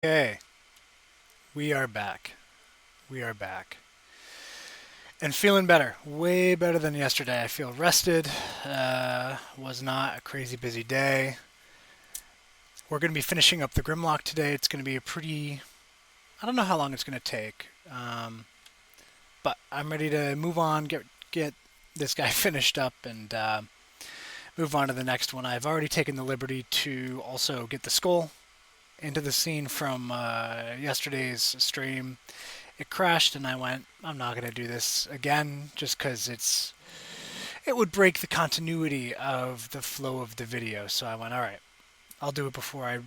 Okay, we are back. We are back. And feeling better. Way better than yesterday. I feel rested. Was not a crazy busy day. We're going to be finishing up the Grimlock today. It's going to be a pretty. I don't know how long it's going to take. But I'm ready to move on, get this guy finished up, and move on to the next one. I've already taken the liberty to also get the skull into the scene from yesterday's stream. It crashed, and I went, I'm not going to do this again just because it would break the continuity of the flow of the video. So I went, all right, I'll do it before I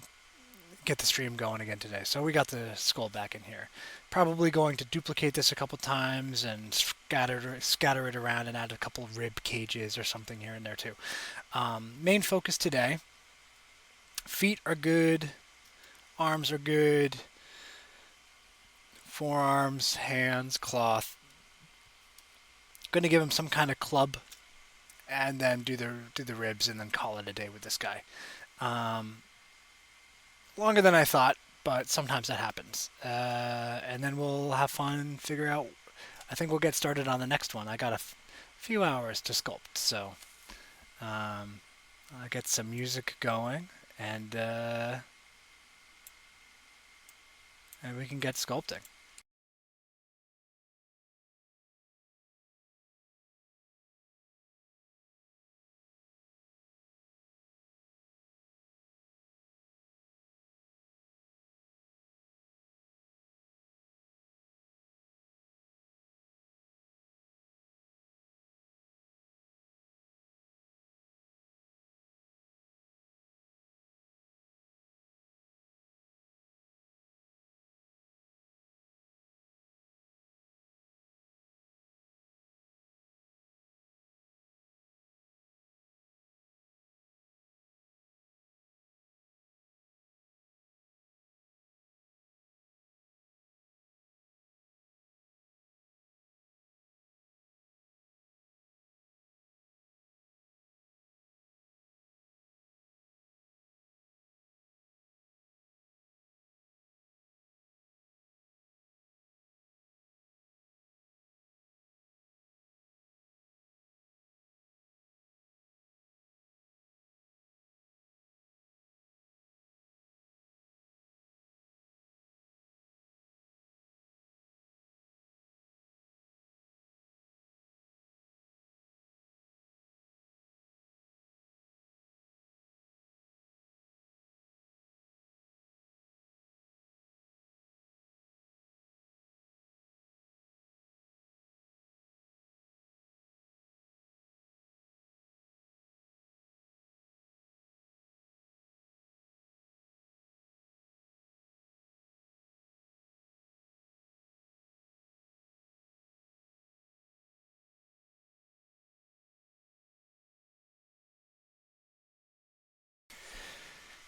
get the stream going again today. So we got the skull back in here. Probably going to duplicate this a couple times and scatter it around and add a couple of rib cages or something here and there too. Main focus today. Feet are good. Arms are good. Forearms, hands, cloth. Going to give him some kind of club and then do the ribs and then call it a day with this guy. Longer than I thought, but sometimes that happens. And then we'll have fun and figure out. I think we'll get started on the next one. I got a few hours to sculpt, so I'll get some music going and we can get sculpting.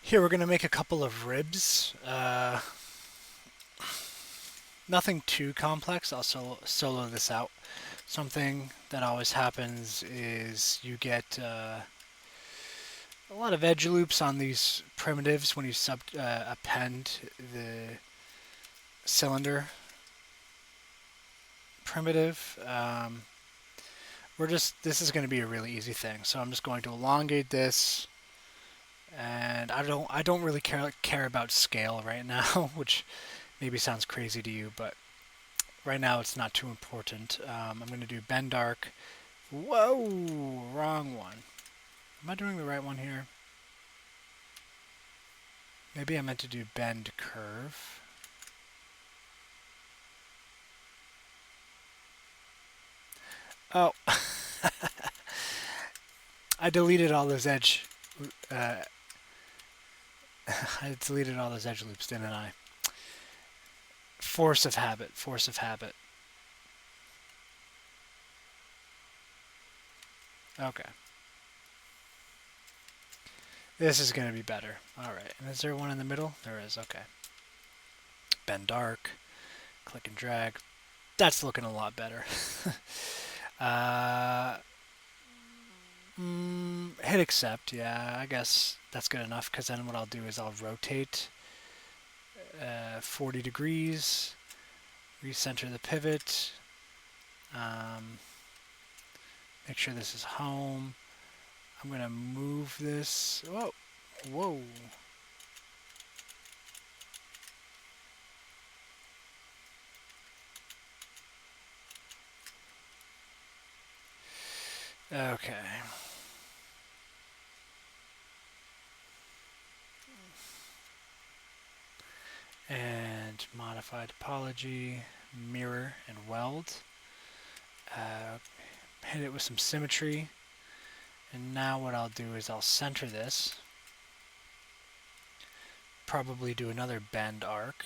Here we're gonna make a couple of ribs. Nothing too complex. I'll solo this out. Something that always happens is you get a lot of edge loops on these primitives when you append the cylinder primitive. This is going to be a really easy thing, so I'm just going to elongate this, and I don't really care about scale right now, which maybe sounds crazy to you, but right now it's not too important. I'm going to do bend arc. Whoa, wrong one. Am I doing the right one here? Maybe I meant to do bend curve. Oh, I deleted all those edge. Uh, I deleted all those edge loops, didn't I? Force of habit. Force of habit. Okay. This is going to be better. Alright. And is there one in the middle? There is. Okay. Bend dark. Click and drag. That's looking a lot better. uh, hit accept. Yeah, I guess that's good enough because then what I'll do is I'll rotate 40 degrees, recenter the pivot, make sure this is home. I'm going to move this. Whoa, whoa. Okay. And modify topology, mirror, and weld. Hit it with some symmetry. And now what I'll do is I'll center this. Probably do another bend arc.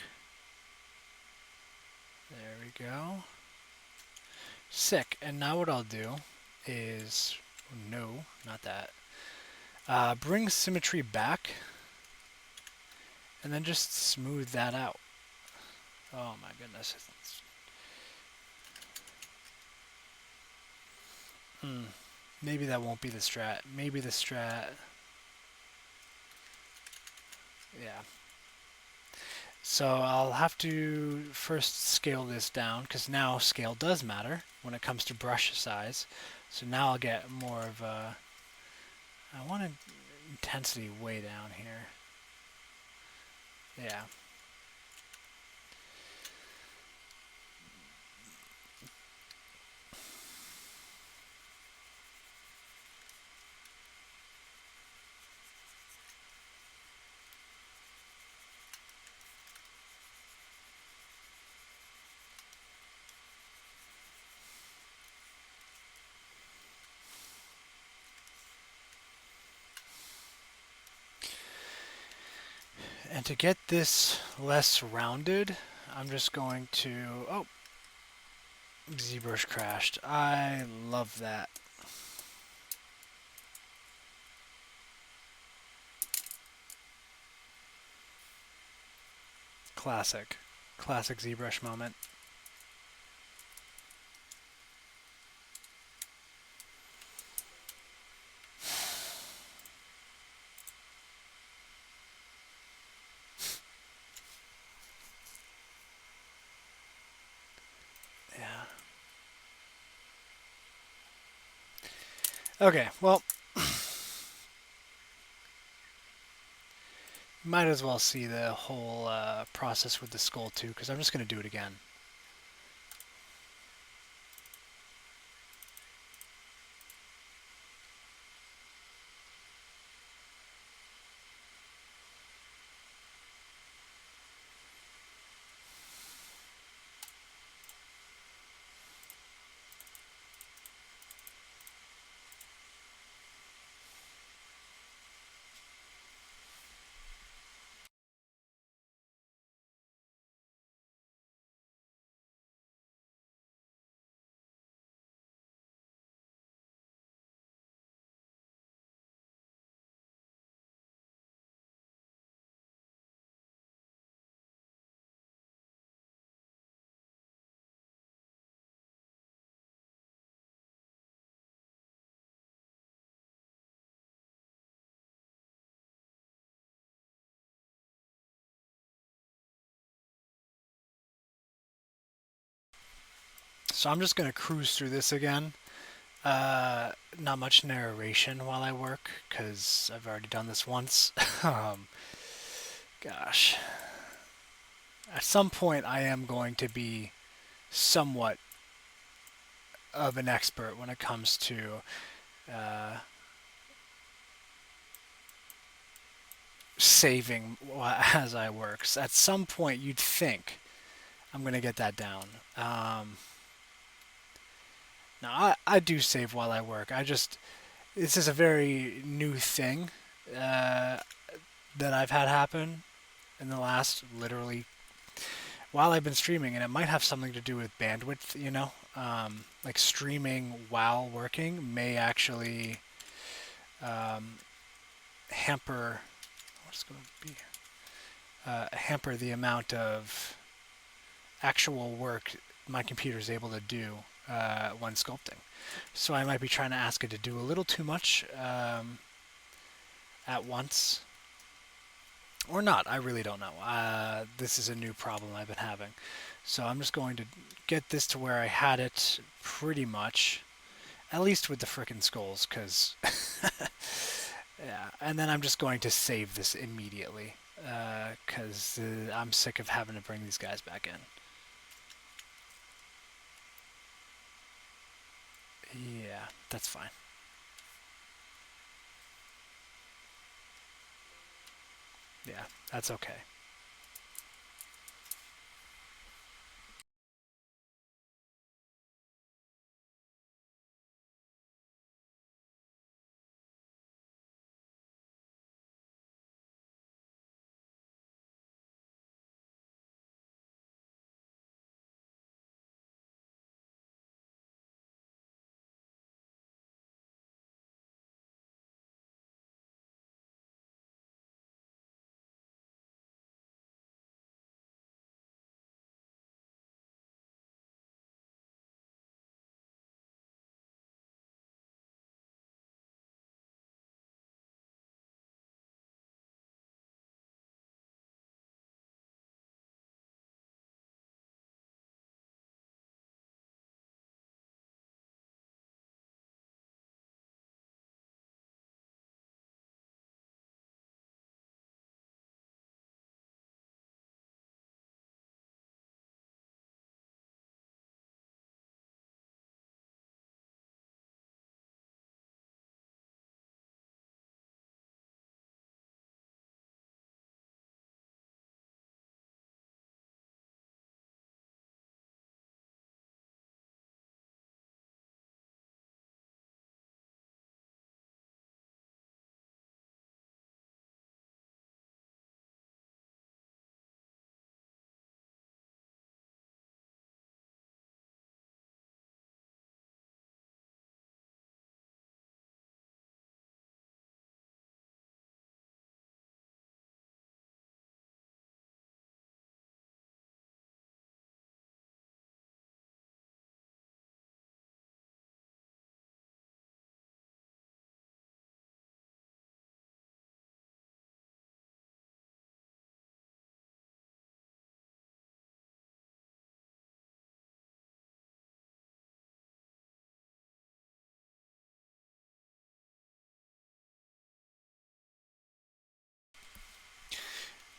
There we go. Sick. And now what I'll do is, no, not that. Bring symmetry back, and then just smooth that out. Oh my goodness. Maybe that won't be the strat. Maybe the strat. Yeah. So I'll have to first scale this down, because now scale does matter when it comes to brush size. So now I'll get more of a... I want intensity way down here. Yeah. And to get this less rounded, I'm just going to... Oh! Zbrush crashed. I love that. Classic. Classic Zbrush moment. Yeah. Okay, well... might as well see the whole process with the skull too, because I'm just going to do it again. So I'm just going to cruise through this again. Not much narration while I work, because I've already done this once. Gosh. At some point, I am going to be somewhat of an expert when it comes to saving as I work. So at some point, you'd think I'm going to get that down. Now, I do save while I work. This is a very new thing that I've had happen in the last, literally, while I've been streaming, and it might have something to do with bandwidth, you know? Like streaming while working may actually hamper, what's going to be, hamper the amount of actual work my computer is able to do when sculpting. So I might be trying to ask it to do a little too much at once. Or not, I really don't know. This is a new problem I've been having. So I'm just going to get this to where I had it pretty much, at least with the frickin' skulls, because, yeah, and then I'm just going to save this immediately, because I'm sick of having to bring these guys back in. Yeah, that's fine. Yeah, that's okay.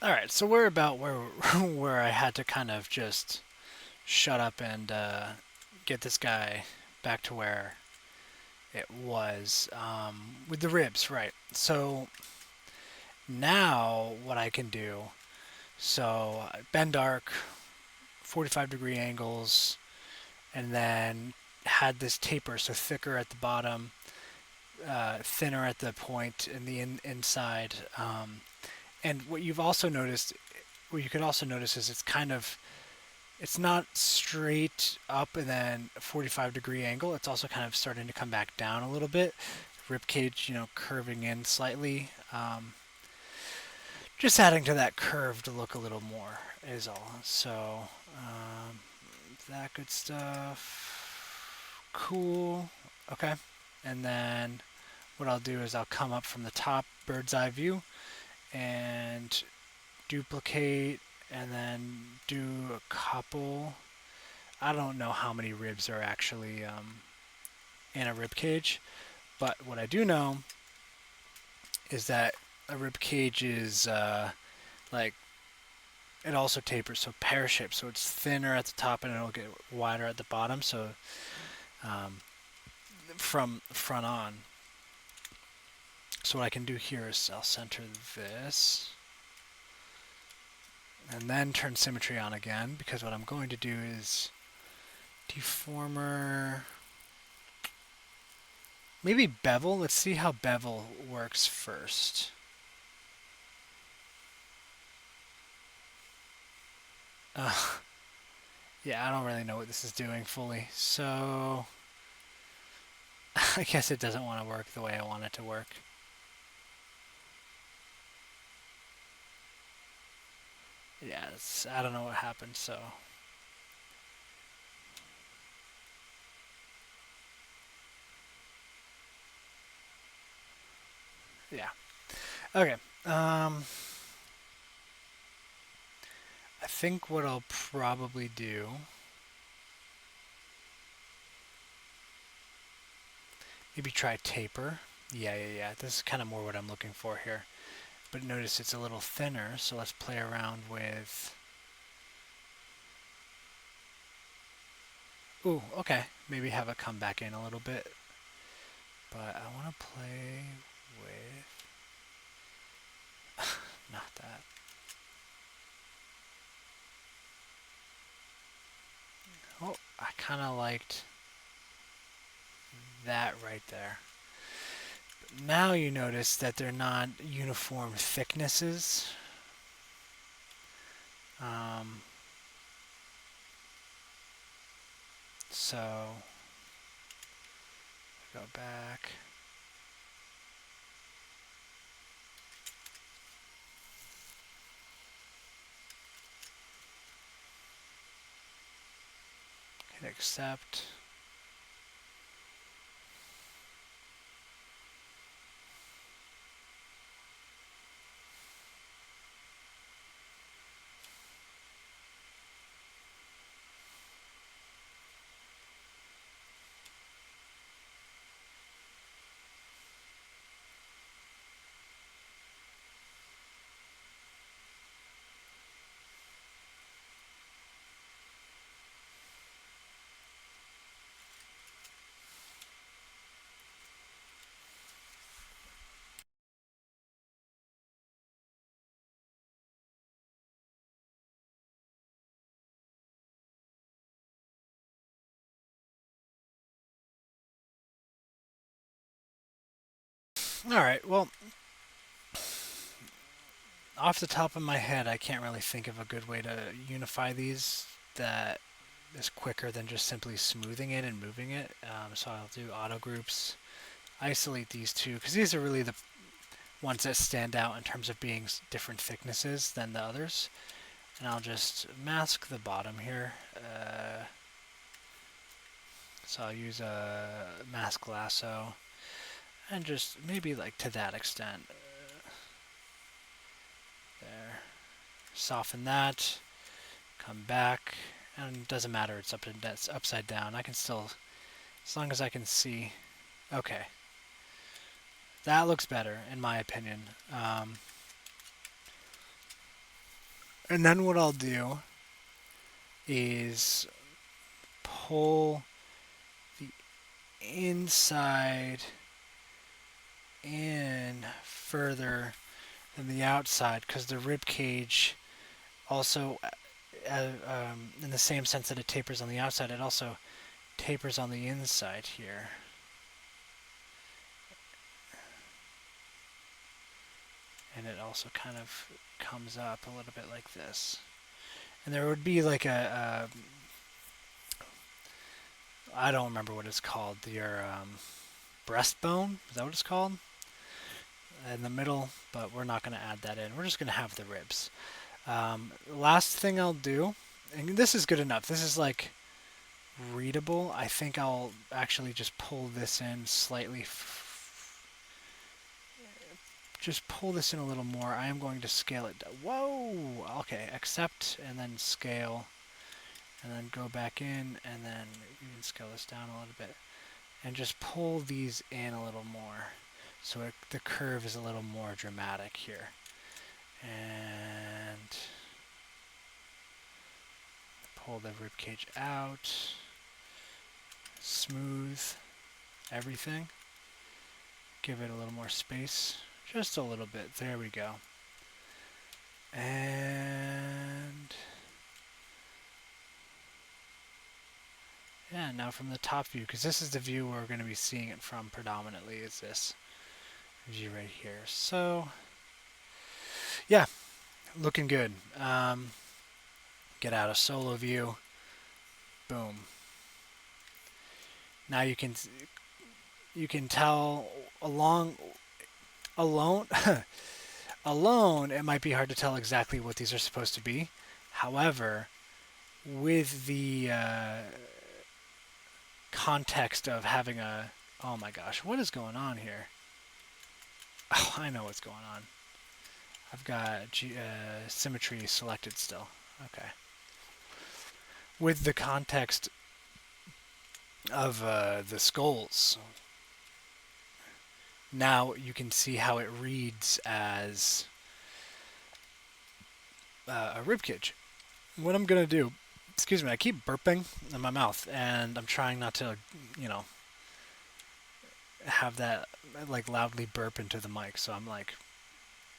All right, so we're about where where I had to kind of just shut up and get this guy back to where it was with the ribs, right? So now what I can do, so bend arc, 45-degree angles, and then had this taper, so thicker at the bottom, thinner at the point in the inside. And what you've also noticed, what you could also notice is it's not straight up and then a 45-degree angle. It's also kind of starting to come back down a little bit. Rib cage, curving in slightly. Just adding to that curve to look a little more is all. So that good stuff. Cool. Okay. And then what I'll do is I'll come up from the top bird's eye view and duplicate and then do a couple. I don't know how many ribs are actually in a rib cage, but what I do know is that a rib cage is like it also tapers, so pear shaped, so it's thinner at the top and it'll get wider at the bottom. So um, from front on. So what I can do here is I'll center this and then turn symmetry on again, because what I'm going to do is deformer, maybe bevel. Let's see how bevel works first. Uh, yeah, I don't really know what this is doing fully, so I guess it doesn't want to work the way I want it to work. Yeah, I don't know what happened, so yeah. Okay. Um, think what I'll probably do, maybe try taper. Yeah. This is kind of more what I'm looking for here. But notice it's a little thinner, so let's play around with... Ooh, okay. Maybe have it come back in a little bit. But I want to play with... Not that. Oh, I kind of liked that right there. But now you notice that they're not uniform thicknesses. So go back. Hit accept. All right, well, off the top of my head, I can't really think of a good way to unify these that is quicker than just simply smoothing it and moving it. So I'll do auto groups, isolate these two, because these are really the ones that stand out in terms of being different thicknesses than the others. And I'll just mask the bottom here. So I'll use a mask lasso and just maybe like to that extent. There. Soften that. Come back. And it doesn't matter, it's upside down. I can still, as long as I can see. Okay. That looks better, in my opinion. And then what I'll do is pull the inside in further than the outside, because the rib cage also, in the same sense that it tapers on the outside, it also tapers on the inside here. And it also kind of comes up a little bit like this. And there would be like I don't remember what it's called, your breastbone, is that what it's called? In the middle, but we're not going to add that in. We're just going to have the ribs. Last thing I'll do, and this is good enough. This is like readable. I think I'll actually just pull this in slightly. Just pull this in a little more. I am going to scale it. Whoa! Okay, accept and then scale. And then go back in and then you can scale this down a little bit. And just pull these in a little more. So the curve is a little more dramatic here. And pull the rib cage out. Smooth everything. Give it a little more space. Just a little bit. There we go. And yeah, now from the top view, because this is the view we're going to be seeing it from predominantly, is this view right here. So yeah, looking good. Get out of solo view. Boom. Now you can tell alone alone it might be hard to tell exactly what these are supposed to be. However, with the context of having a, oh my gosh, what is going on here? Oh, I know what's going on. I've got symmetry selected still. Okay. With the context of the skulls, now you can see how it reads as a ribcage. What I'm gonna do, excuse me, I keep burping in my mouth, and I'm trying not to, you know, have that like loudly burp into the mic. So I'm like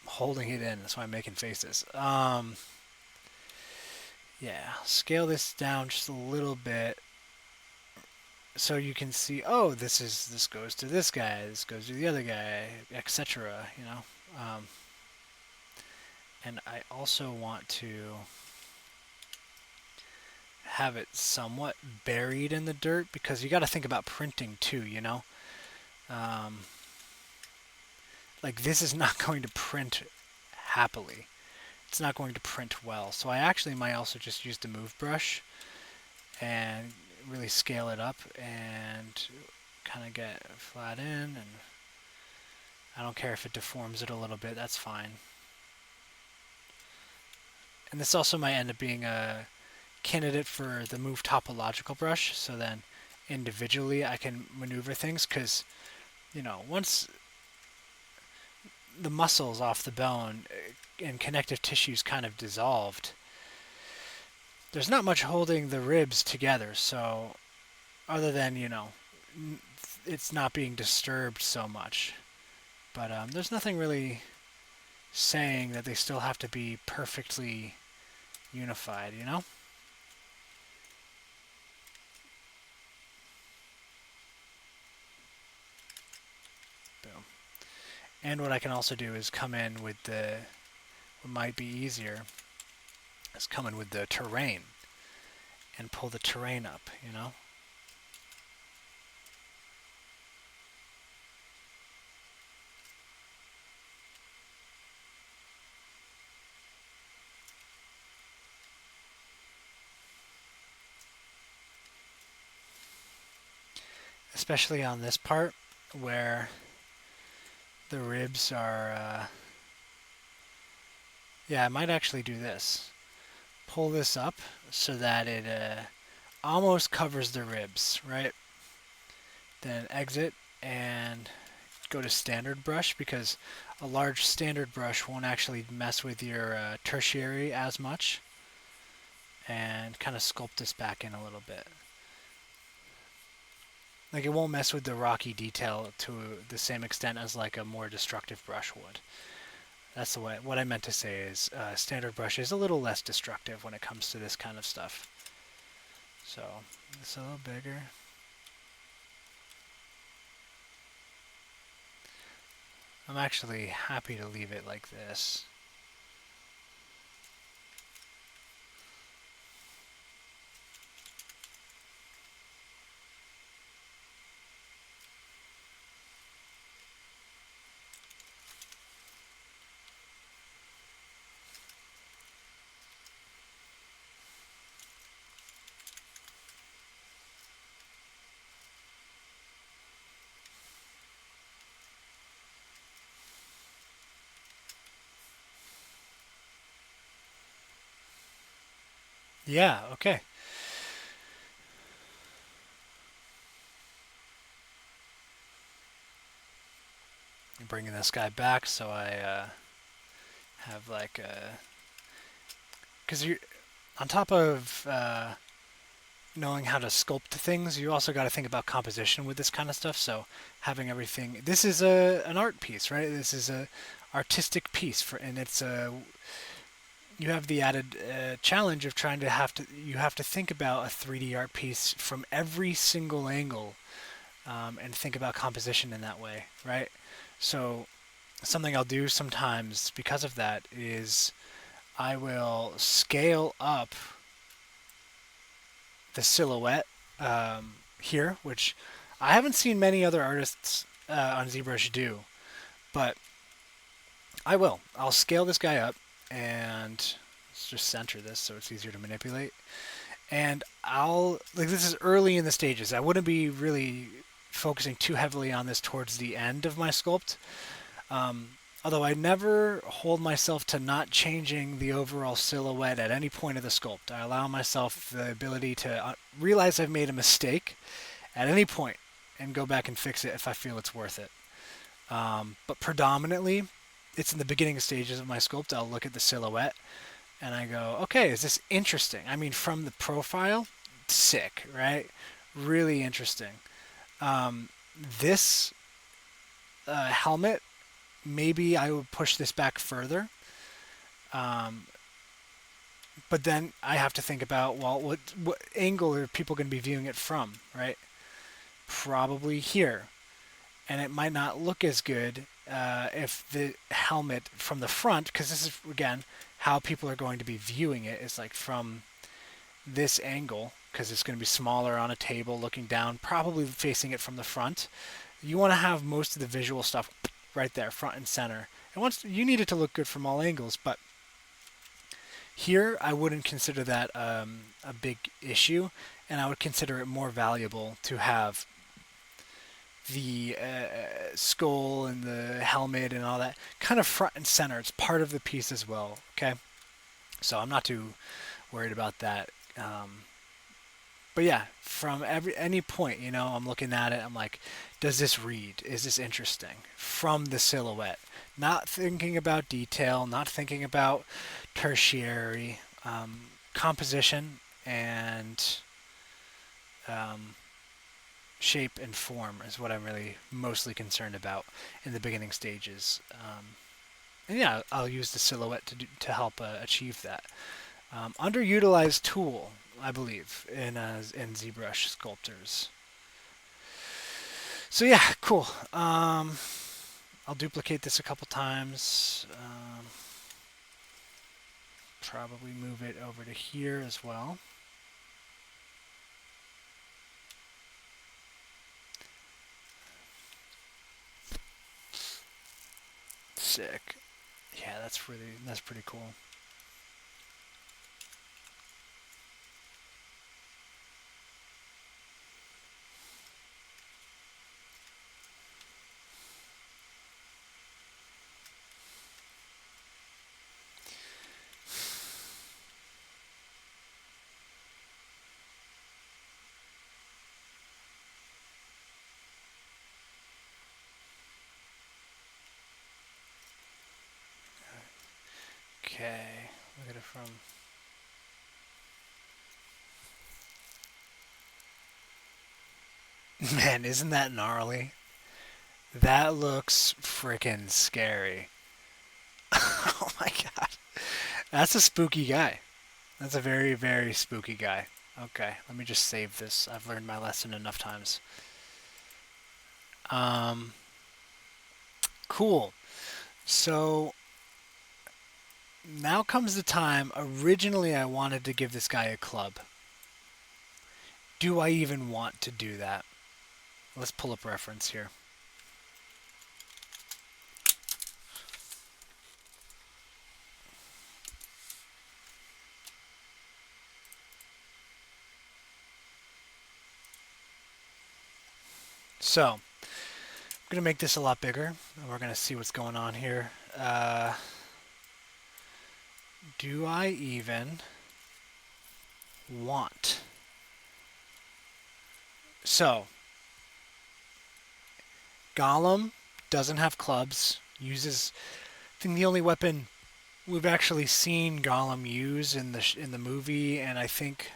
holding it in. That's why I'm making faces. Yeah, scale this down just a little bit so you can see. Oh, this goes to this guy. This goes to the other guy, etc. You know. And I also want to have it somewhat buried in the dirt because you got to think about printing too. You know. Um, like this is not going to print happily. It's not going to print well. So I actually might also just use the move brush and really scale it up and kind of get flat in, and I don't care if it deforms it a little bit, that's fine. And this also might end up being a candidate for the move topological brush, so then individually I can maneuver things because, you know, once the muscles off the bone and connective tissues kind of dissolved, there's not much holding the ribs together. So, other than, you know, it's not being disturbed so much. But there's nothing really saying that they still have to be perfectly unified, you know? Boom. And what I can also do is come in with what might be easier, is come in with the terrain and pull the terrain up, you know? Especially on this part where the ribs are, yeah, I might actually do this. Pull this up so that it almost covers the ribs, right? Then exit and go to standard brush because a large standard brush won't actually mess with your tertiary as much, and kind of sculpt this back in a little bit. Like it won't mess with the rocky detail to the same extent as like a more destructive brush would. That's the way. What I meant to say is standard brush is a little less destructive when it comes to this kind of stuff. So it's a little bigger. I'm actually happy to leave it like this. Yeah, okay. I'm bringing this guy back so I have like a... Because you, on top of knowing how to sculpt things, you also got to think about composition with this kind of stuff. So having everything, this is an art piece, right? This is a artistic piece for, and it's a, you have the added challenge of trying to you have to think about a 3D art piece from every single angle, and think about composition in that way, right? So something I'll do sometimes because of that is I will scale up the silhouette here, which I haven't seen many other artists on Zbrush do, but I will. I'll scale this guy up, and let's just center this so it's easier to manipulate. And I'll, like, this is early in the stages. I wouldn't be really focusing too heavily on this towards the end of my sculpt. Although I never hold myself to not changing the overall silhouette at any point of the sculpt. I allow myself the ability to realize I've made a mistake at any point and go back and fix it if I feel it's worth it. But predominantly, it's in the beginning stages of my sculpt. I'll look at the silhouette and I go, okay, is this interesting? I mean, from the profile, sick, right? Really interesting. Um, this helmet, maybe I would push this back further. Um, but then I have to think about, well, what angle are people going to be viewing it from, right? Probably here. And it might not look as good if the helmet from the front, because this is, again, how people are going to be viewing it, is like from this angle, because it's going to be smaller on a table looking down, probably facing it from the front. You want to have most of the visual stuff right there, front and center. And once you need it to look good from all angles, but here I wouldn't consider that a big issue, and I would consider it more valuable to have the skull and the helmet and all that kind of front and center. It's part of the piece as well. Okay, so I'm not too worried about that. But yeah, from any point, I'm looking at it. I'm like, does this read? Is this interesting? From the silhouette, not thinking about detail, not thinking about tertiary composition and um, shape and form is what I'm really mostly concerned about in the beginning stages. And yeah, I'll use the silhouette to help achieve that. Underutilized tool, I believe, in ZBrush sculptors. So yeah, cool. I'll duplicate this a couple times. Probably move it over to here as well. Sick. Yeah, that's pretty cool. Okay, look at it from. Man, isn't that gnarly? That looks freaking scary. Oh my god. That's a spooky guy. That's a very, very spooky guy. Okay, let me just save this. I've learned my lesson enough times. Um, cool. So now comes the time. Originally, I wanted to give this guy a club. Do I even want to do that? Let's pull up reference here. So, I'm going to make this a lot bigger, and we're going to see what's going on here. Do I even want? So, Gollum doesn't have clubs, uses, I think the only weapon we've actually seen Gollum use in the movie, and I think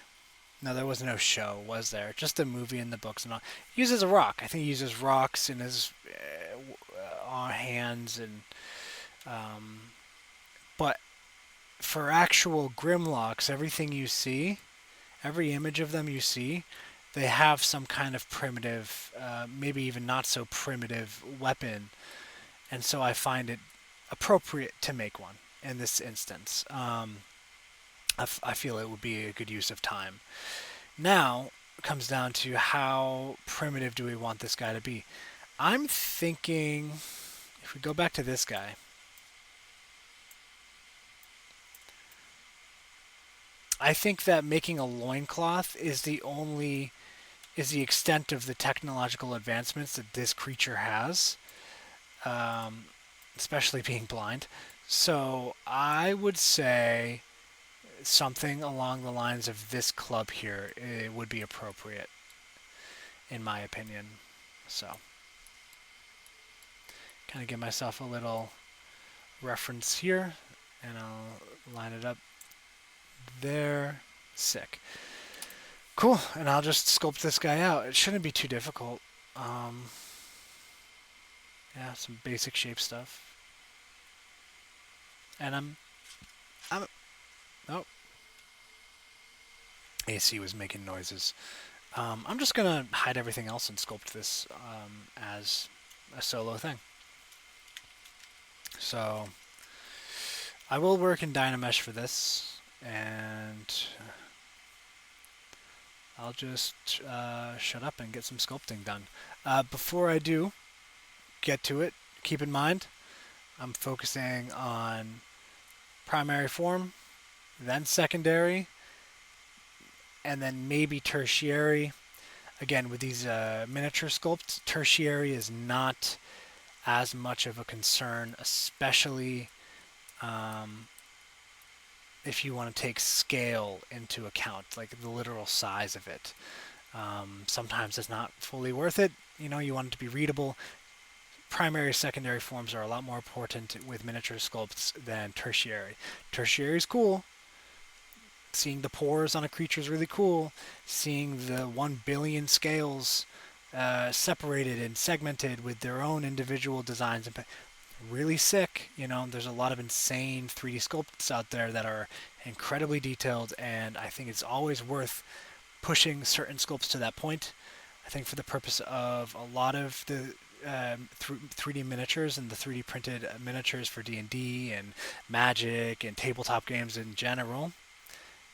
no, there was no show, was there? Just the movie and the books and all. He uses a rock. I think he uses rocks in his hands, and but for actual Grimlocks, everything you see, every image of them you see, they have some kind of primitive, maybe even not so primitive weapon, and so I find it appropriate to make one in this instance. I feel it would be a good use of time. Now it comes down to how primitive do we want this guy to be. I'm thinking if we go back to this guy, I think that making a loincloth is the extent of the technological advancements that this creature has. Um, especially being blind. So I would say something along the lines of this club here would be appropriate, in my opinion. So, kind of give myself a little reference here, and I'll line it up there. Sick. Cool, and I'll just sculpt this guy out. It shouldn't be too difficult. Um, yeah, some basic shape stuff. And I'm, oh, AC was making noises. I'm just gonna hide everything else and sculpt this as a solo thing. So I will work in Dynamesh for this, and I'll just shut up and get some sculpting done. Before I do get to it, keep in mind I'm focusing on primary form, then secondary, and then maybe tertiary. Again, with these miniature sculpts, tertiary is not as much of a concern, especially um, if you want to take scale into account, like the literal size of it. Sometimes it's not fully worth it. You know, you want it to be readable. Primary, secondary forms are a lot more important with miniature sculpts than tertiary. Tertiary is cool. Seeing the pores on a creature is really cool. Seeing the 1 billion scales separated and segmented with their own individual designs and really sick. You know, there's a lot of insane 3D sculpts out there that are incredibly detailed, and I think it's always worth pushing certain sculpts to that point. I think for the purpose of a lot of the 3D miniatures and the 3D printed miniatures for D&D and Magic and tabletop games in general,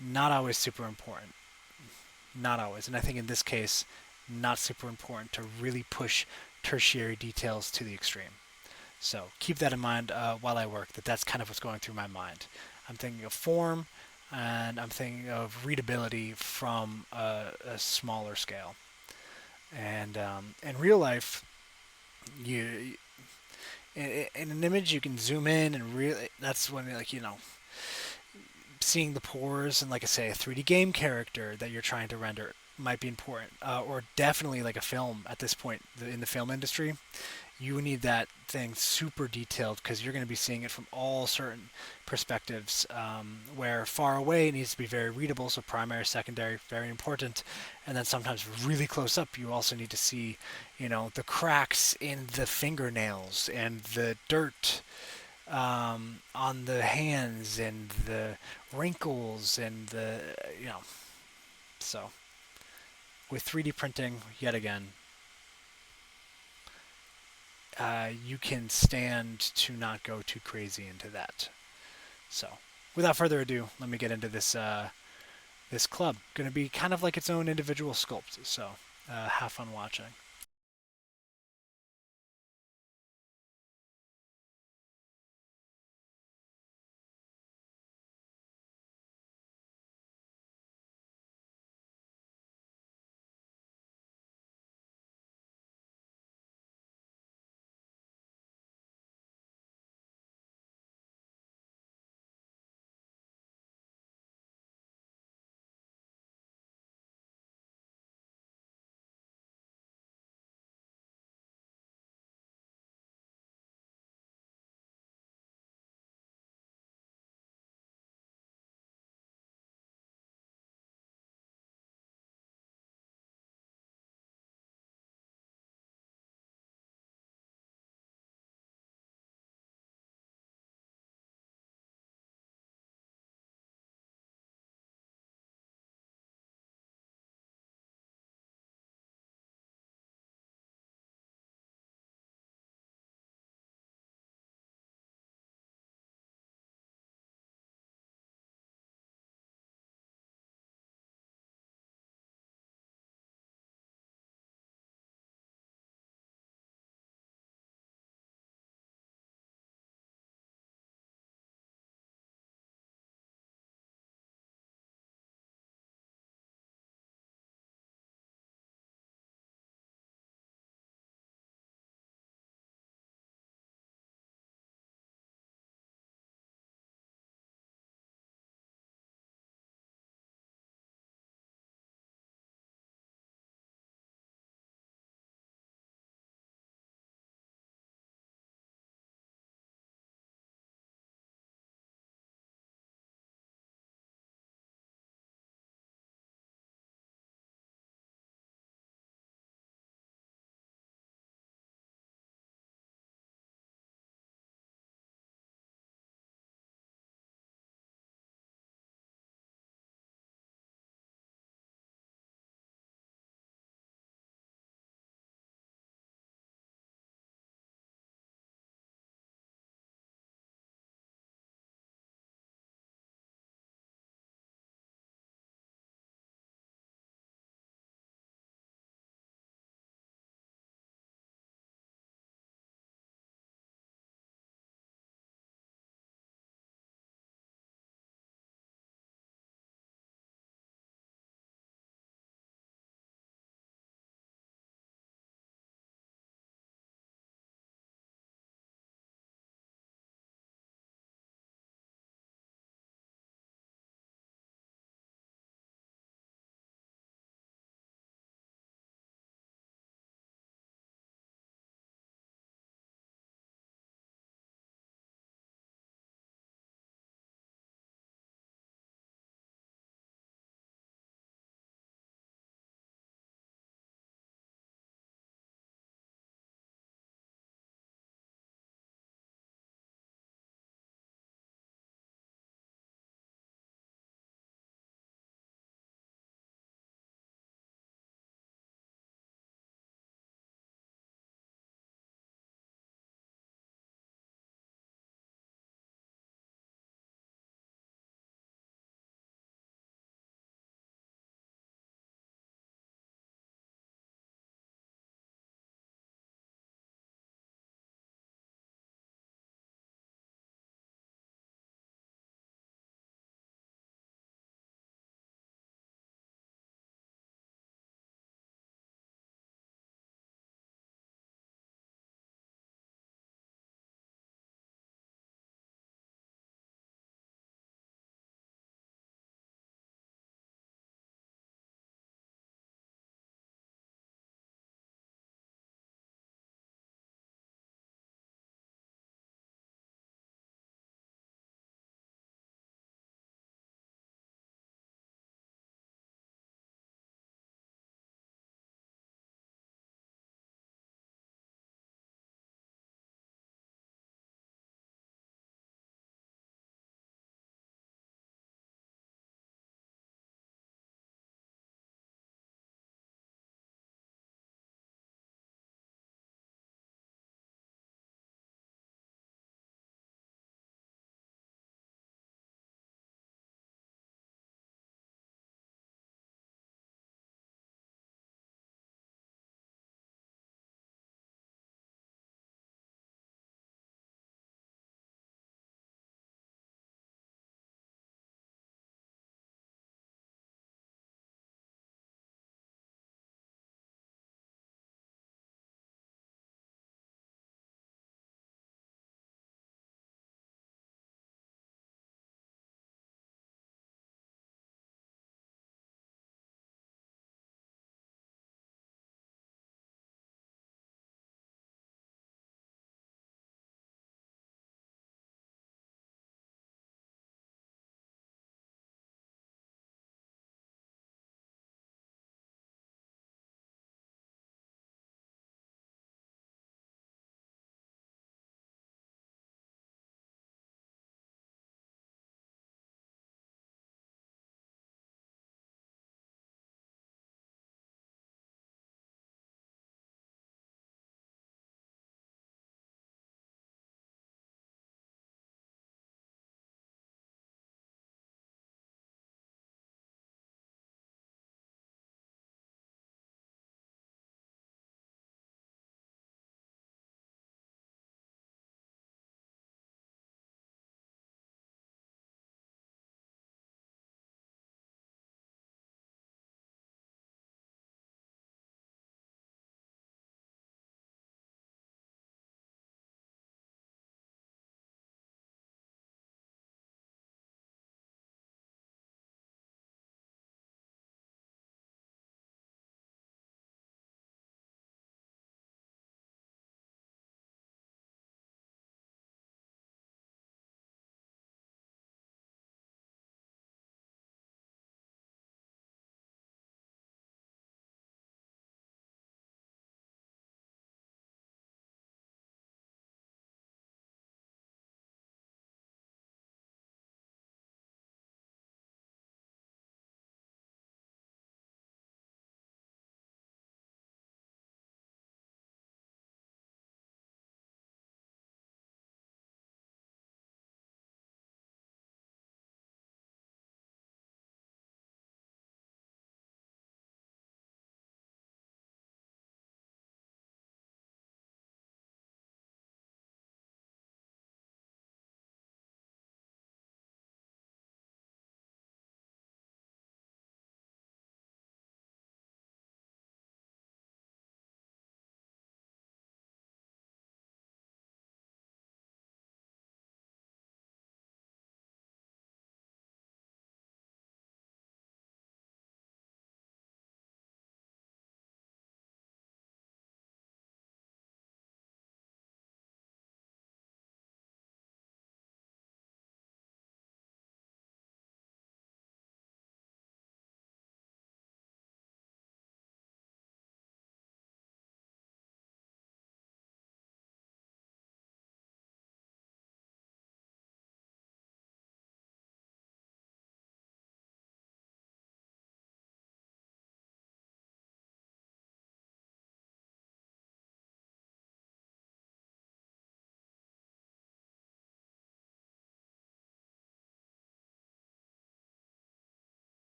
not always super important. Not always. And I think in this case, not super important to really push tertiary details to the extreme. So keep that in mind while I work, that's kind of what's going through my mind. I'm thinking of form, and I'm thinking of readability from a smaller scale. And in real life, you in an image you can zoom in and really that's when like seeing the pores and like I say a 3D game character that you're trying to render might be important, or definitely like a film at this point in the film industry. You need that thing super detailed because you're going to be seeing it from all certain perspectives. Where far away it needs to be very readable, so primary, secondary, very important, and then sometimes really close up you also need to see, the cracks in the fingernails and the dirt on the hands and the wrinkles and so with 3D printing yet again you can stand to not go too crazy into that. So, without further ado, let me get into this club. Going to be kind of like its own individual sculpt. So, have fun watching.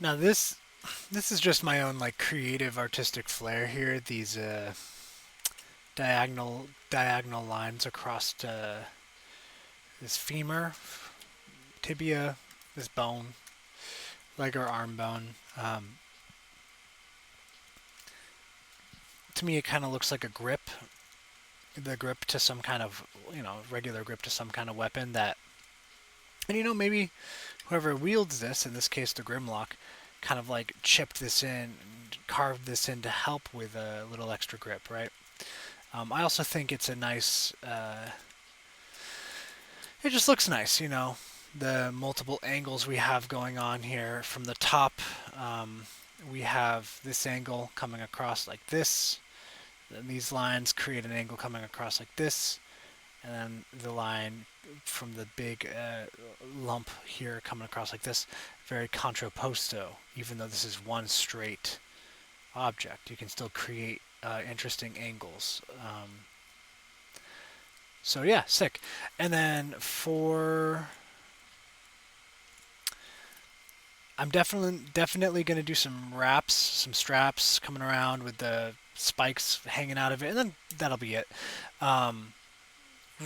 Now this is just my own like creative artistic flair here. These diagonal lines across this femur, tibia, this bone, leg or arm bone. To me, it kind of looks like a grip, the grip to some kind of regular grip to some kind of weapon that, and maybe whoever wields this, in this case the Grimlock, kind of like chipped this in, and carved this in to help with a little extra grip, right? I also think it's a nice. It just looks nice, the multiple angles we have going on here. From the top, we have this angle coming across like this. And these lines create an angle coming across like this, and then the line from the big lump here coming across like this, very contrapposto. Even though this is one straight object, you can still create interesting angles. So yeah, sick. And then I'm definitely going to do some wraps, some straps coming around with the spikes hanging out of it, and then that'll be it. Um,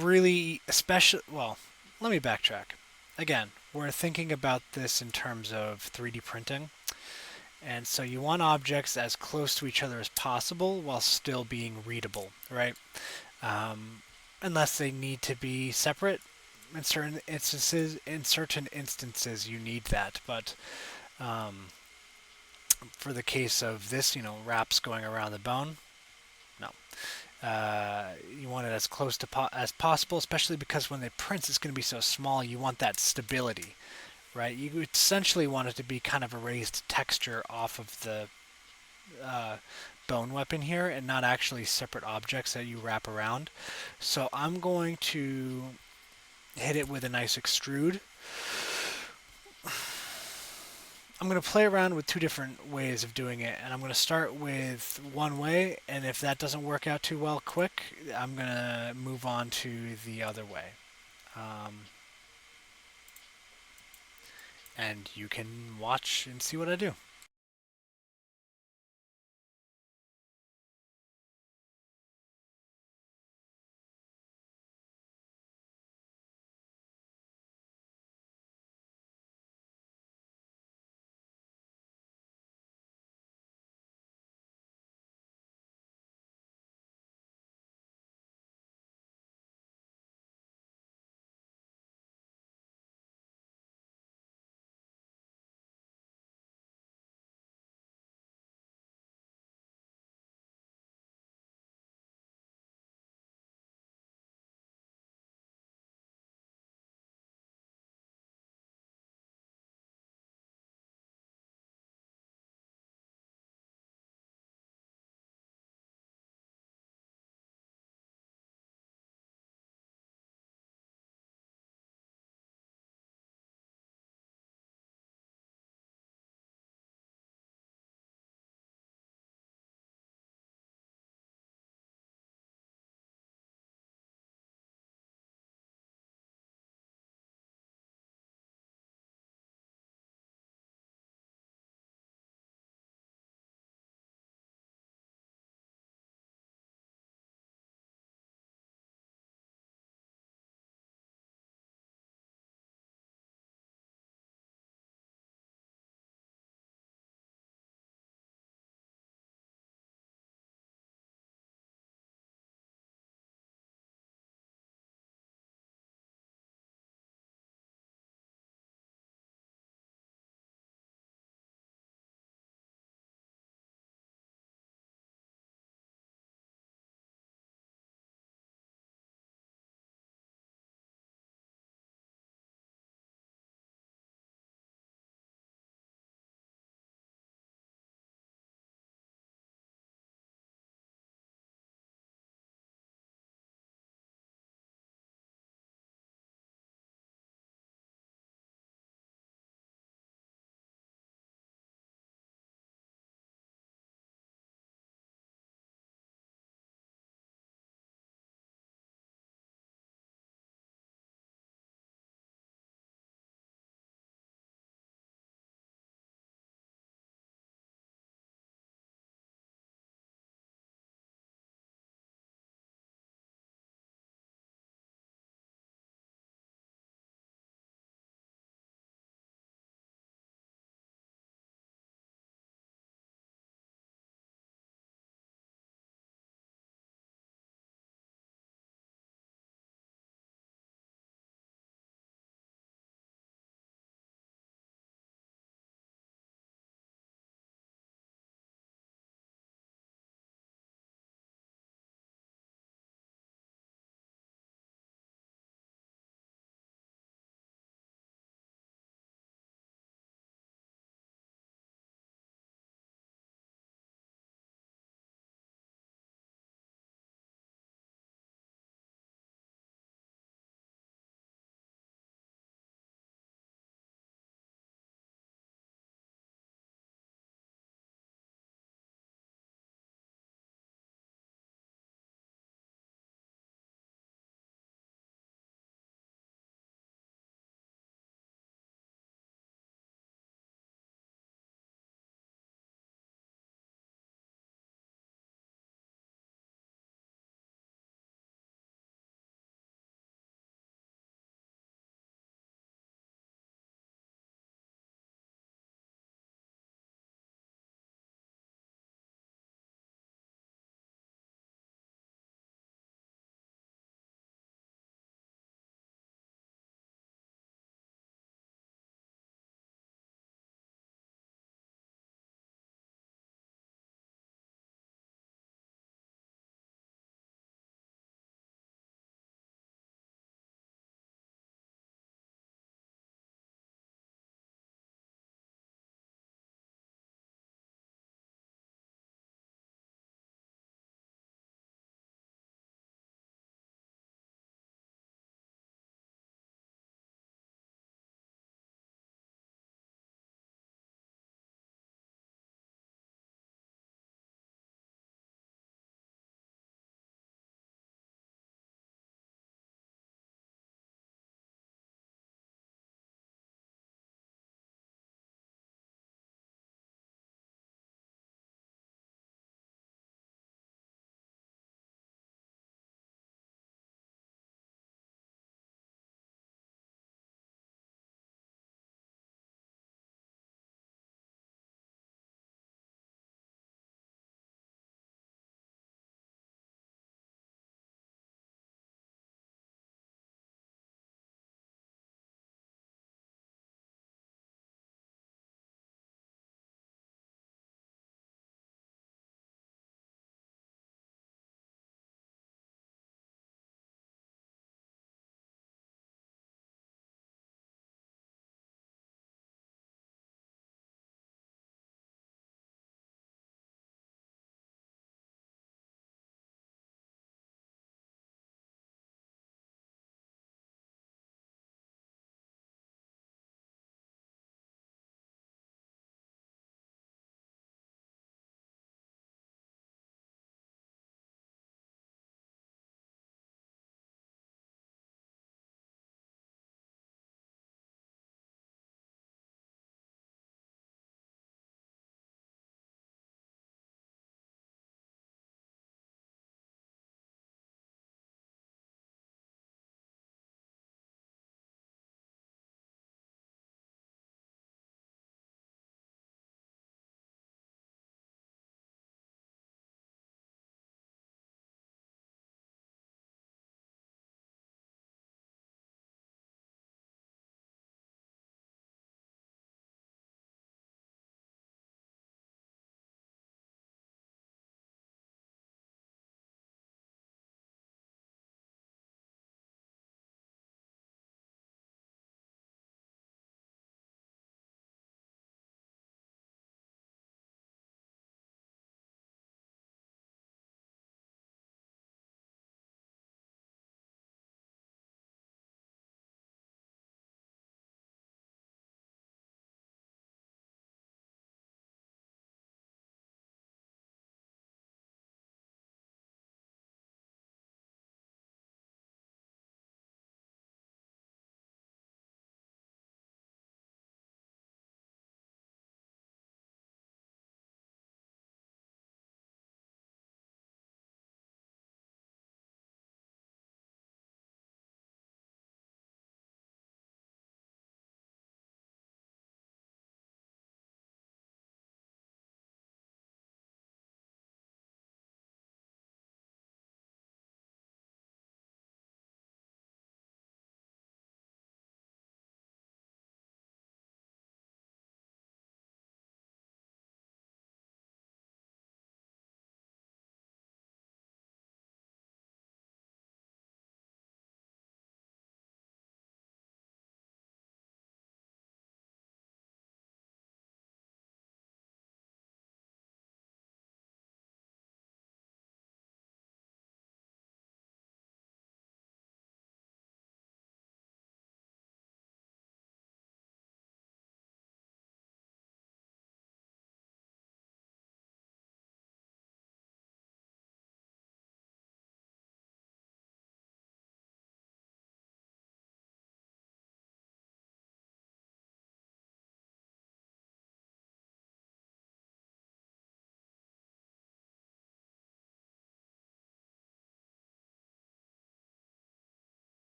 Really, especially, well, let me backtrack. Again, we're thinking about this in terms of 3D printing, and so you want objects as close to each other as possible while still being readable, right? Um, Unless they need to be separate. In certain instances, you need that. But um, for the case of this, wraps going around the bone, no. You want it as close to as possible, especially because when they print, it's going to be so small. You want that stability, right? You essentially want it to be kind of a raised texture off of the uh, bone weapon here, and not actually separate objects that you wrap around. So I'm going to hit it with a nice extrude. I'm going to play around with two different ways of doing it, and I'm going to start with one way, and if that doesn't work out too well quick, I'm going to move on to the other way. Um, and you can watch and see what I do.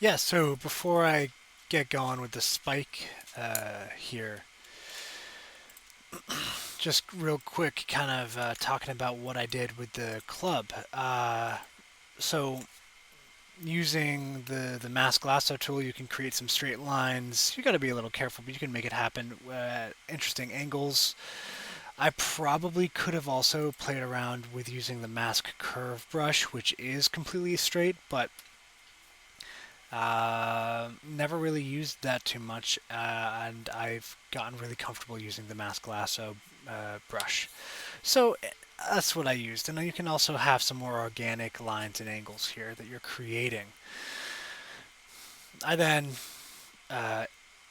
Yeah, so before I get going with the spike here, just real quick, kind of talking about what I did with the club. So using the mask lasso tool, you can create some straight lines. You got to be a little careful, but you can make it happen at interesting angles. I probably could have also played around with using the mask curve brush, which is completely straight, but never really used that too much, and I've gotten really comfortable using the mask lasso brush. So that's what I used. And then you can also have some more organic lines and angles here that you're creating. I then uh,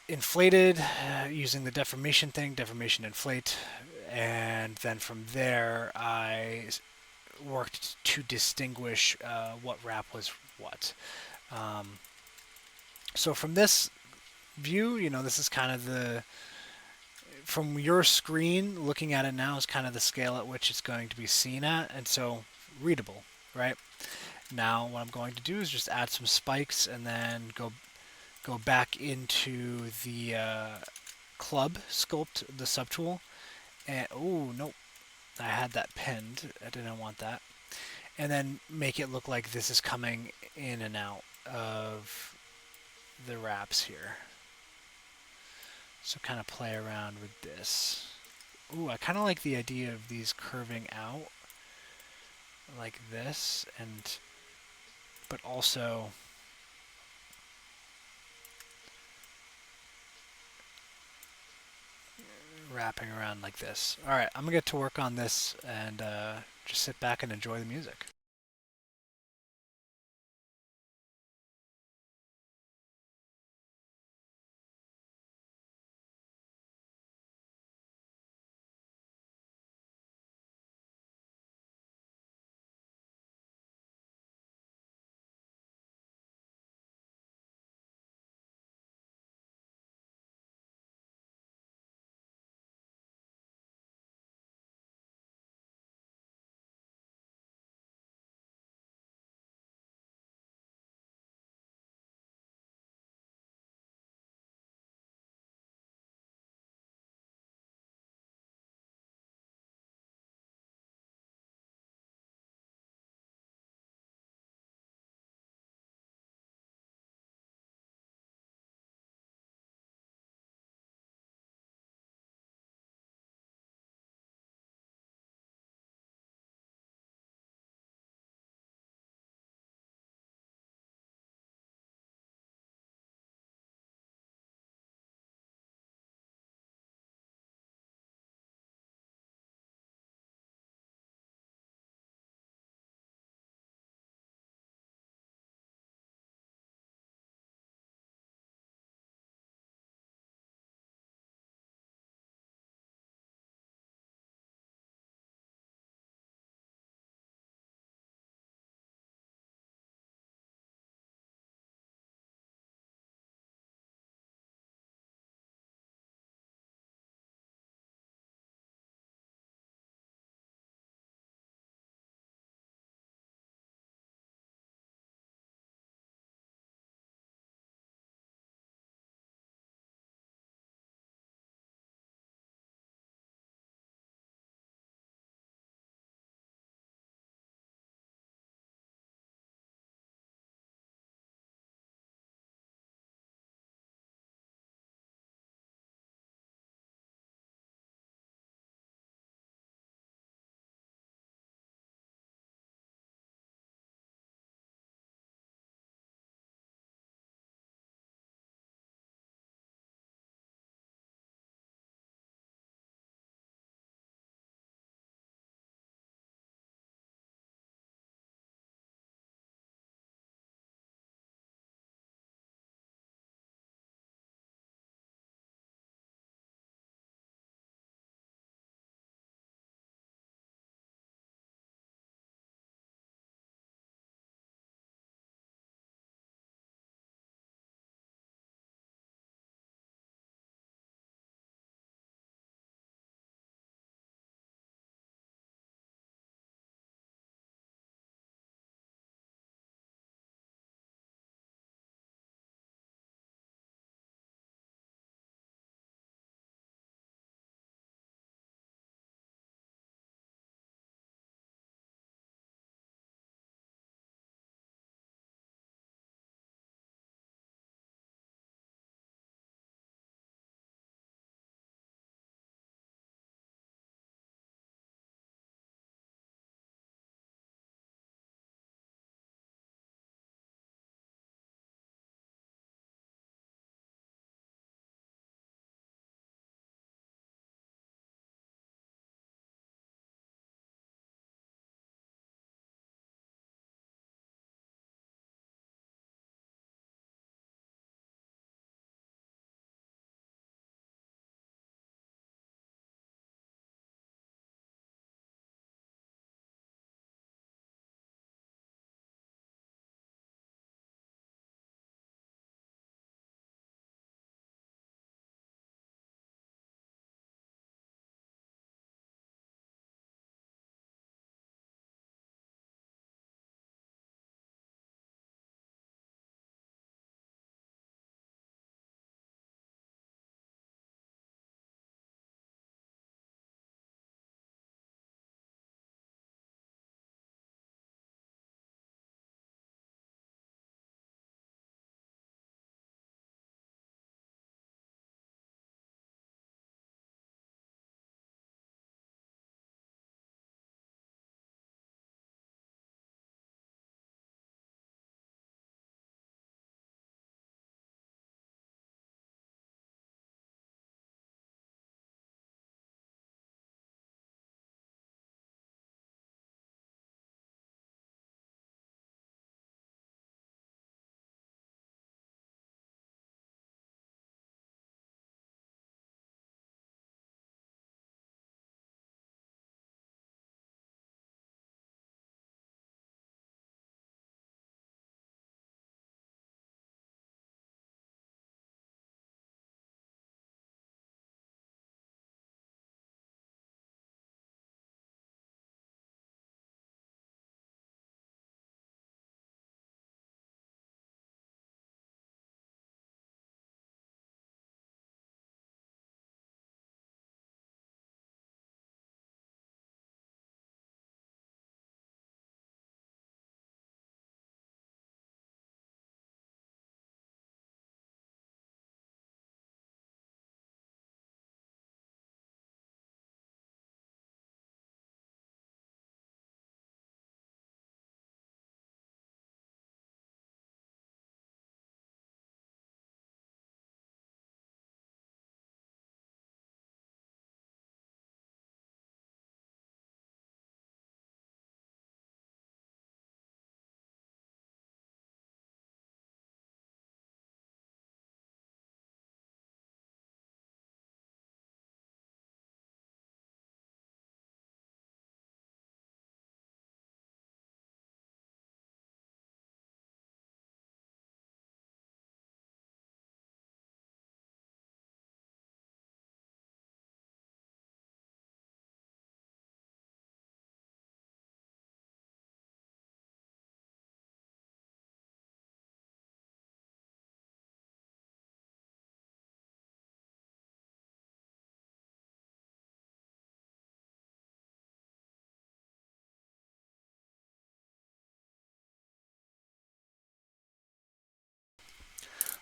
inflated using the deformation thing, deformation inflate, and then from there I worked to distinguish what wrap was what. Um, so from this view, this is kind of the from your screen looking at it now is kind of the scale at which it's going to be seen at, and so readable, right? Now what I'm going to do is just add some spikes and then go back into the club sculpt, the subtool, and oh nope, I had that pinned. I didn't want that, and then make it look like this is coming in and out of the wraps here. So kind of play around with this. Ooh, I kind of like the idea of these curving out like this, and but also wrapping around like this. All right, I'm gonna get to work on this and just sit back and enjoy the music.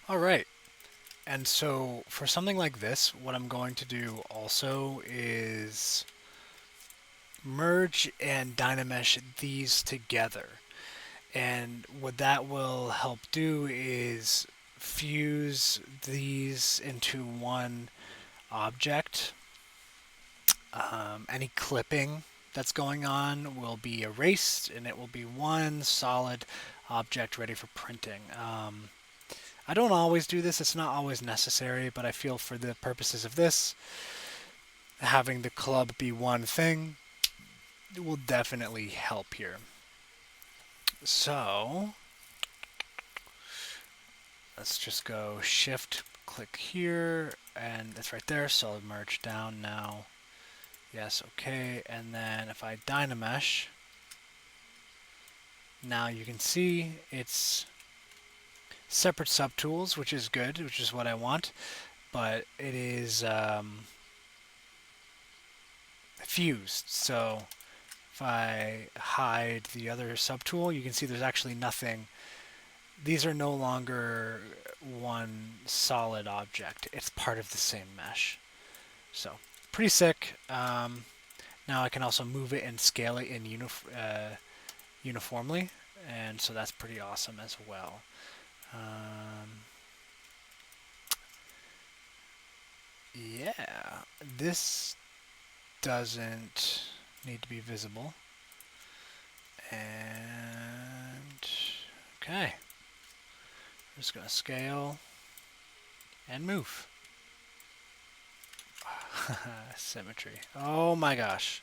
All right. And so for something like this, what I'm going to do also is merge and dynamesh these together. And what that will help do is fuse these into one object. Any clipping that's going on will be erased and it will be one solid object ready for printing. I don't always do this, it's not always necessary, but I feel for the purposes of this, having the club be one thing will definitely help here. So let's just go shift, click here, and it's right there, so I'll merge down now. Yes, okay, and then if I dynamesh, now you can see it's separate subtools, which is good, which is what I want, but it is fused. So if I hide the other subtool, you can see there's actually nothing. These are no longer one solid object. It's part of the same mesh. So pretty sick. Now I can also move it and scale it in uniformly, and so that's pretty awesome as well. Yeah, this doesn't need to be visible. And okay, I'm just gonna scale and move. Symmetry. Oh my gosh.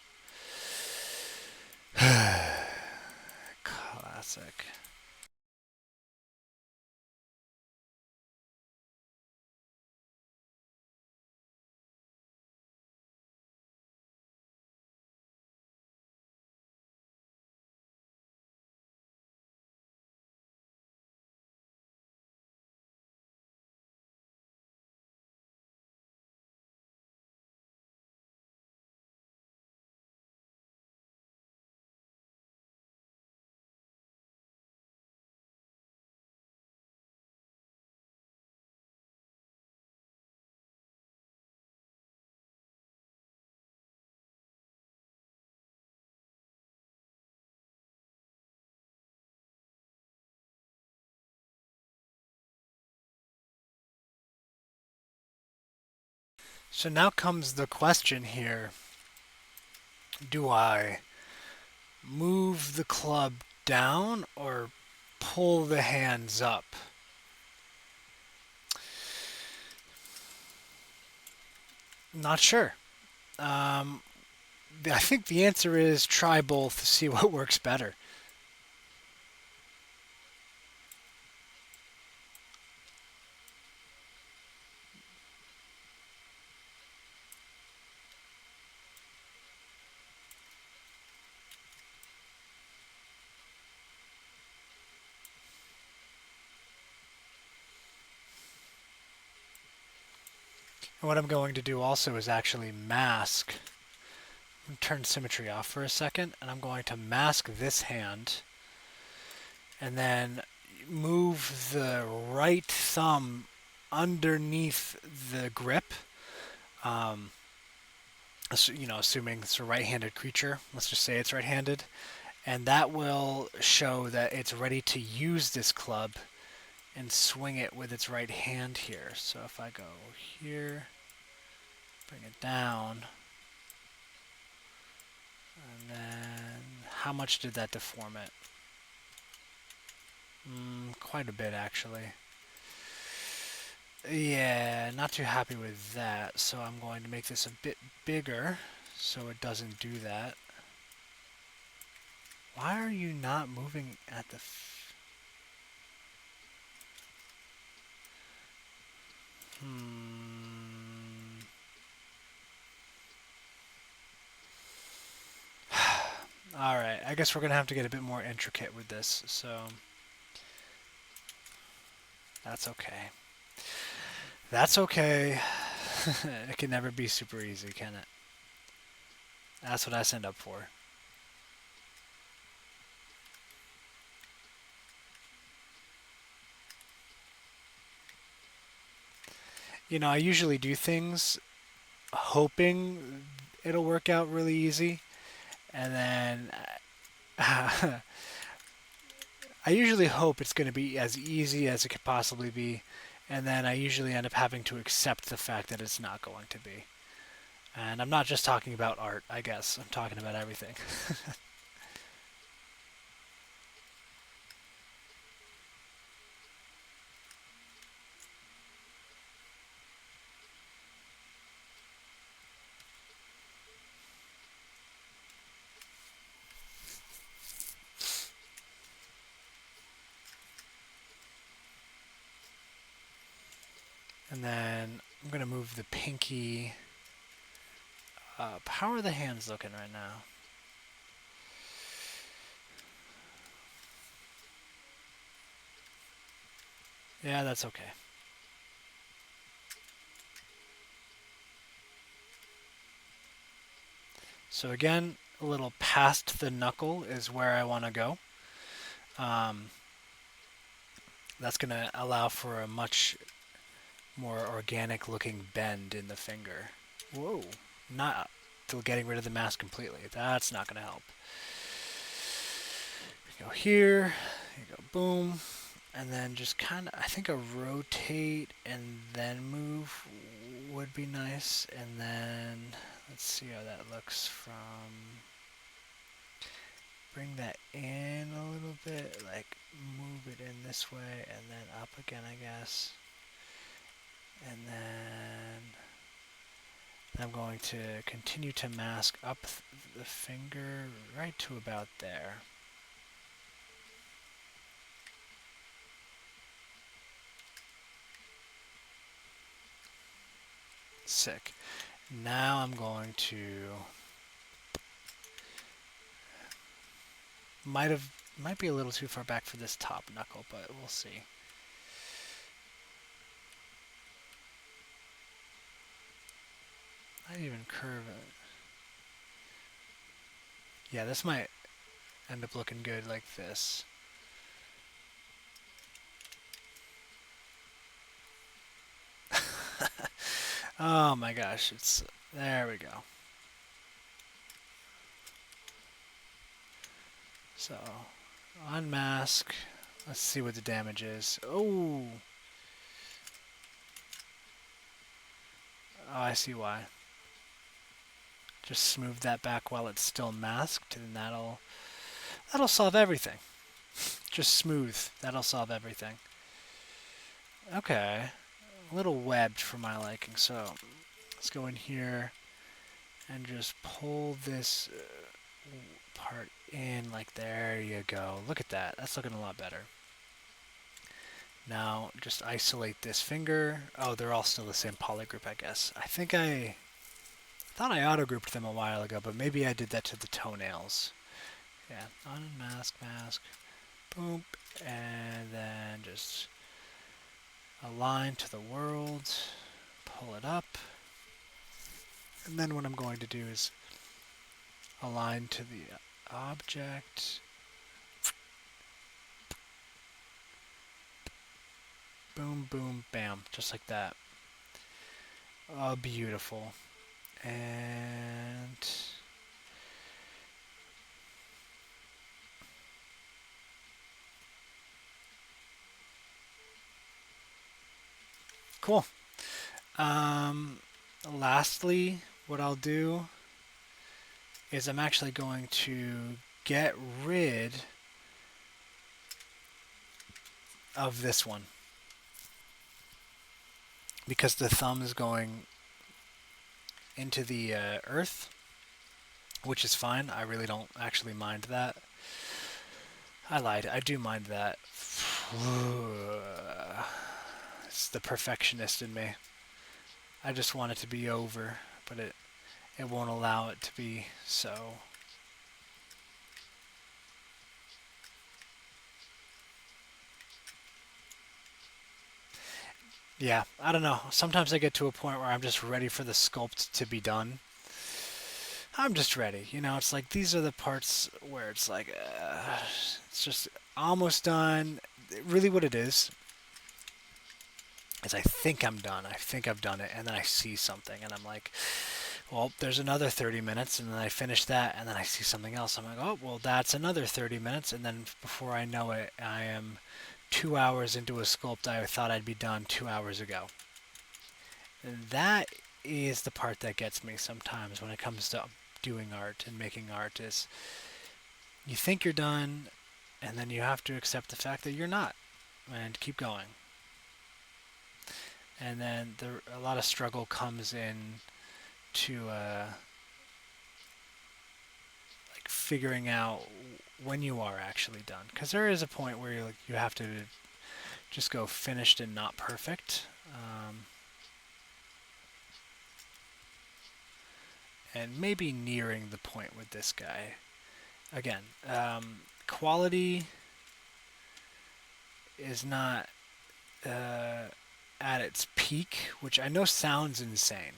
Classic. So now comes the question here. Do I move the club down or pull the hands up? Not sure. I think the answer is try both, see what works better. And what I'm going to do also is actually mask. I'm turn symmetry off for a second, and I'm going to mask this hand, and then move the right thumb underneath the grip. Um, assuming it's a right-handed creature. Let's just say it's right-handed, and that will show that it's ready to use this club and swing it with its right hand here. So if I go here, bring it down, and then how much did that deform it? Quite a bit, actually. Yeah, not too happy with that, so I'm going to make this a bit bigger so it doesn't do that. Why are you not moving at the... Alright, I guess we're going to have to get a bit more intricate with this, so... That's okay. That's okay. It can never be super easy, can it? That's what I signed up for. I usually do things hoping it'll work out really easy, and then I usually hope it's going to be as easy as it could possibly be, and then I usually end up having to accept the fact that it's not going to be. And I'm not just talking about art, I guess. I'm talking about everything. And then I'm going to move the pinky up. How are the hands looking right now? Yeah, that's okay. So again, a little past the knuckle is where I want to go. Um, that's going to allow for a much more organic looking bend in the finger. Whoa, not till getting rid of the mask completely. That's not going to help. You go here, you go boom, and then just kind of, I think a rotate and then move would be nice. And then let's see how that looks from, bring that in a little bit, like move it in this way and then up again, I guess. And then I'm going to continue to mask up the finger right to about there. Sick. Now I'm going to might be a little too far back for this top knuckle, but we'll see. I'd even curve it. Yeah, this might end up looking good like this. Oh my gosh, it's there we go. So, unmask. Let's see what the damage is. Oh, I see why. Just smooth that back while it's still masked, and that'll solve everything. Just smooth. That'll solve everything. Okay, a little webbed for my liking. So let's go in here and just pull this part in. Like there you go. Look at that. That's looking a lot better. Now just isolate this finger. Oh, they're all still the same polygroup, I guess. I thought I auto-grouped them a while ago, but maybe I did that to the toenails. Yeah, unmask, mask, boom, and then just align to the world, pull it up, and then what I'm going to do is align to the object, boom, boom, bam, just like that. Oh, beautiful. And cool. Lastly, what I'll do is I'm actually going to get rid of this one because the thumb is going into the earth, which is fine. I really don't actually mind that. I lied. I do mind that. It's the perfectionist in me. I just want it to be over, but it won't allow it to be so. Yeah, I don't know. Sometimes I get to a point where I'm just ready for the sculpt to be done. I'm just ready. It's like these are the parts where it's like, it's just almost done. Really, what it is is I think I'm done. I think I've done it, and then I see something, and I'm like, well, there's another 30 minutes, and then I finish that, and then I see something else. I'm like, oh, well, that's another 30 minutes, and then before I know it, I am 2 hours into a sculpt I thought I'd be done 2 hours ago. And that is the part that gets me sometimes when it comes to doing art and making art is you think you're done, and then you have to accept the fact that you're not, and keep going. And then a lot of struggle comes in to like figuring out when you are actually done, because there is a point where you have to just go finished and not perfect. And maybe nearing the point with this guy. Again, quality is not at its peak, which I know sounds insane.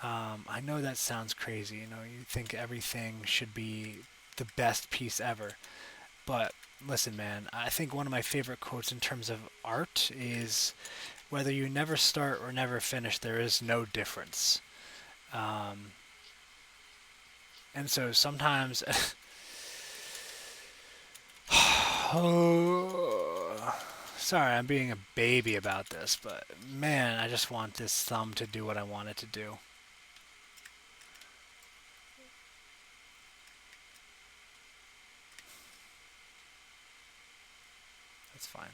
I know that sounds crazy. You know, you think everything should be the best piece ever. But listen, man, I think one of my favorite quotes in terms of art is whether you never start or never finish, there is no difference. Um, and so sometimes, oh, sorry, I'm being a baby about this, but man, I just want this thumb to do what I want it to do. That's fine.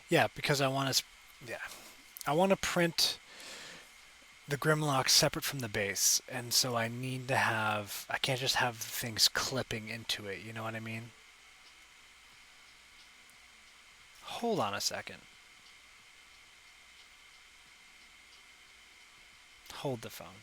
Yeah, because I want to. Yeah, I want to print the Grimlock separate from the base, and so I need to have. I can't just have things clipping into it. You know what I mean? Hold on a second. Hold the phone.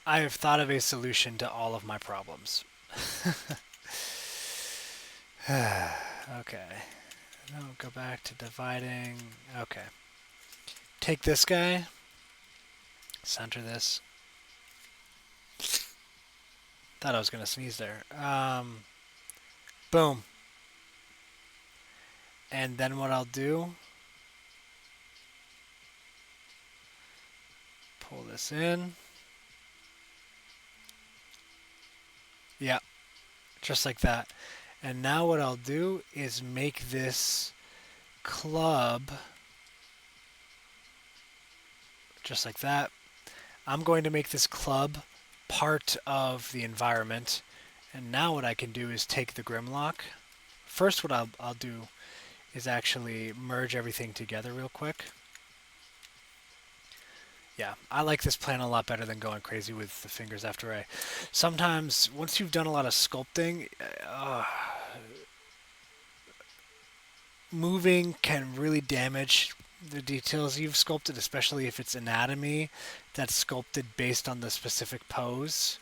I have thought of a solution to all of my problems. Okay. No, go back to dividing. Okay. Take this guy. Center this. Thought I was gonna sneeze there. Boom. And then what I'll do, pull this in. Yeah, just like that. And now what I'll do is make this club just like that. I'm going to make this club part of the environment. And now what I can do is take the Grimlock. First what I'll do is actually merge everything together real quick. Yeah, I like this plan a lot better than going crazy with the fingers after I... Sometimes, once you've done a lot of sculpting, moving can really damage the details you've sculpted, especially if it's anatomy that's sculpted based on the specific pose.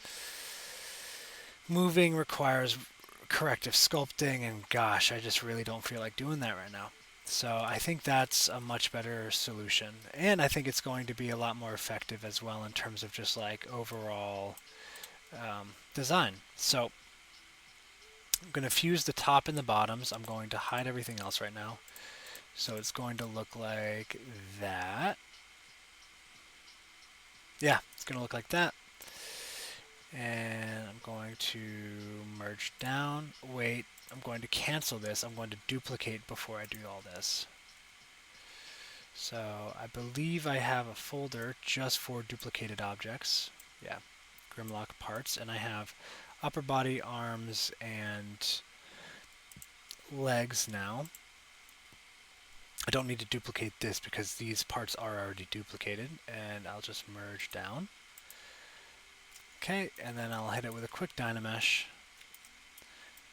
Moving requires corrective sculpting, and gosh, I just really don't feel like doing that right now. So I think that's a much better solution, and I think it's going to be a lot more effective as well in terms of just like overall design. So I'm going to fuse the top and the bottoms. I'm going to hide everything else right now. So it's going to look like that. Yeah, it's going to look like that. And I'm going to merge down. Wait, I'm going to cancel this. I'm going to duplicate before I do all this. So I believe I have a folder just for duplicated objects. Yeah, Grimlock parts. And I have upper body, arms, and legs now. I don't need to duplicate this because these parts are already duplicated. And I'll just merge down. Okay, and then I'll hit it with a quick Dynamesh.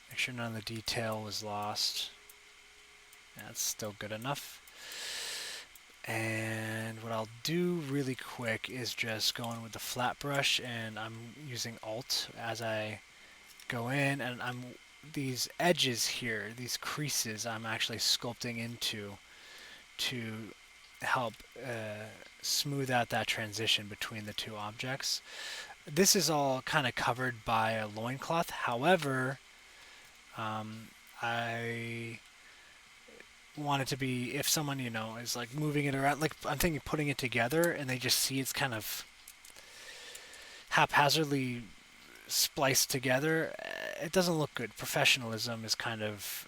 Make sure none of the detail was lost. That's still good enough. And what I'll do really quick is just go in with the flat brush, and I'm using Alt as I go in and these edges here, these creases, I'm actually sculpting into to help smooth out that transition between the two objects. This is all kind of covered by a loincloth. However, I want it to be, if someone, is like moving it around, like I'm thinking putting it together and they just see it's kind of haphazardly spliced together, it doesn't look good. Professionalism is kind of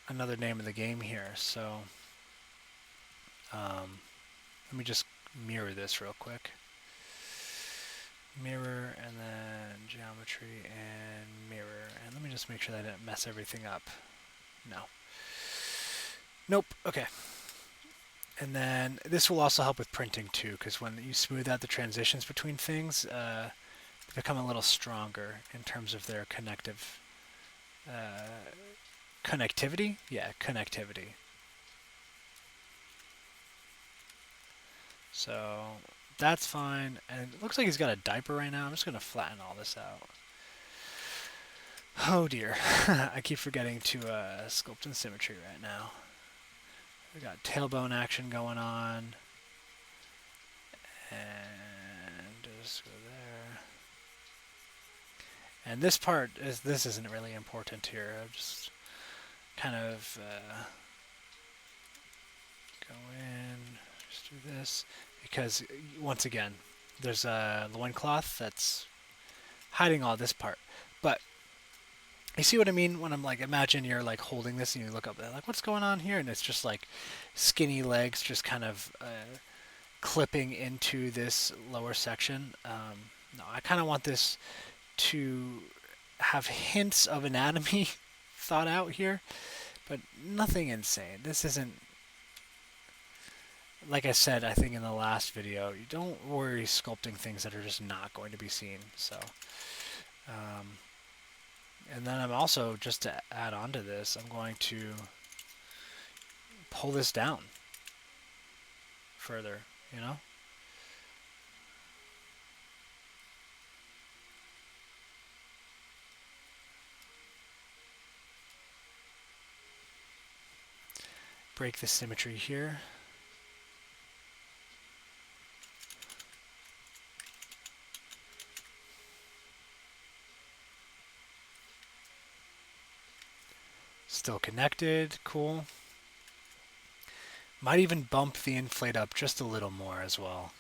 another name of the game here. So let me just mirror this real quick. Mirror and then geometry and mirror. And let me just make sure that I didn't mess everything up. No. Nope. Okay. And then this will also help with printing too, because when you smooth out the transitions between things, they become a little stronger in terms of their connectivity. Yeah, connectivity. So that's fine. And it looks like he's got a diaper right now. I'm just going to flatten all this out. Oh dear. I keep forgetting to sculpt in symmetry right now. We got tailbone action going on. And just go there. And this part this isn't really important here. I'll just kind of go in, just do this, because once again, there's a loincloth that's hiding all this part. But you see what I mean when I'm like, imagine you're like holding this and you look up there, like, what's going on here? And it's just like skinny legs just kind of clipping into this lower section. No, I kind of want this to have hints of anatomy thought out here, but nothing insane. This isn't, like I said, I think in the last video, you don't worry sculpting things that are just not going to be seen. So, and then I'm also, just to add on to this, I'm going to pull this down further, you know? Break the symmetry here. Still connected, cool. Might even bump the inflate up just a little more as well.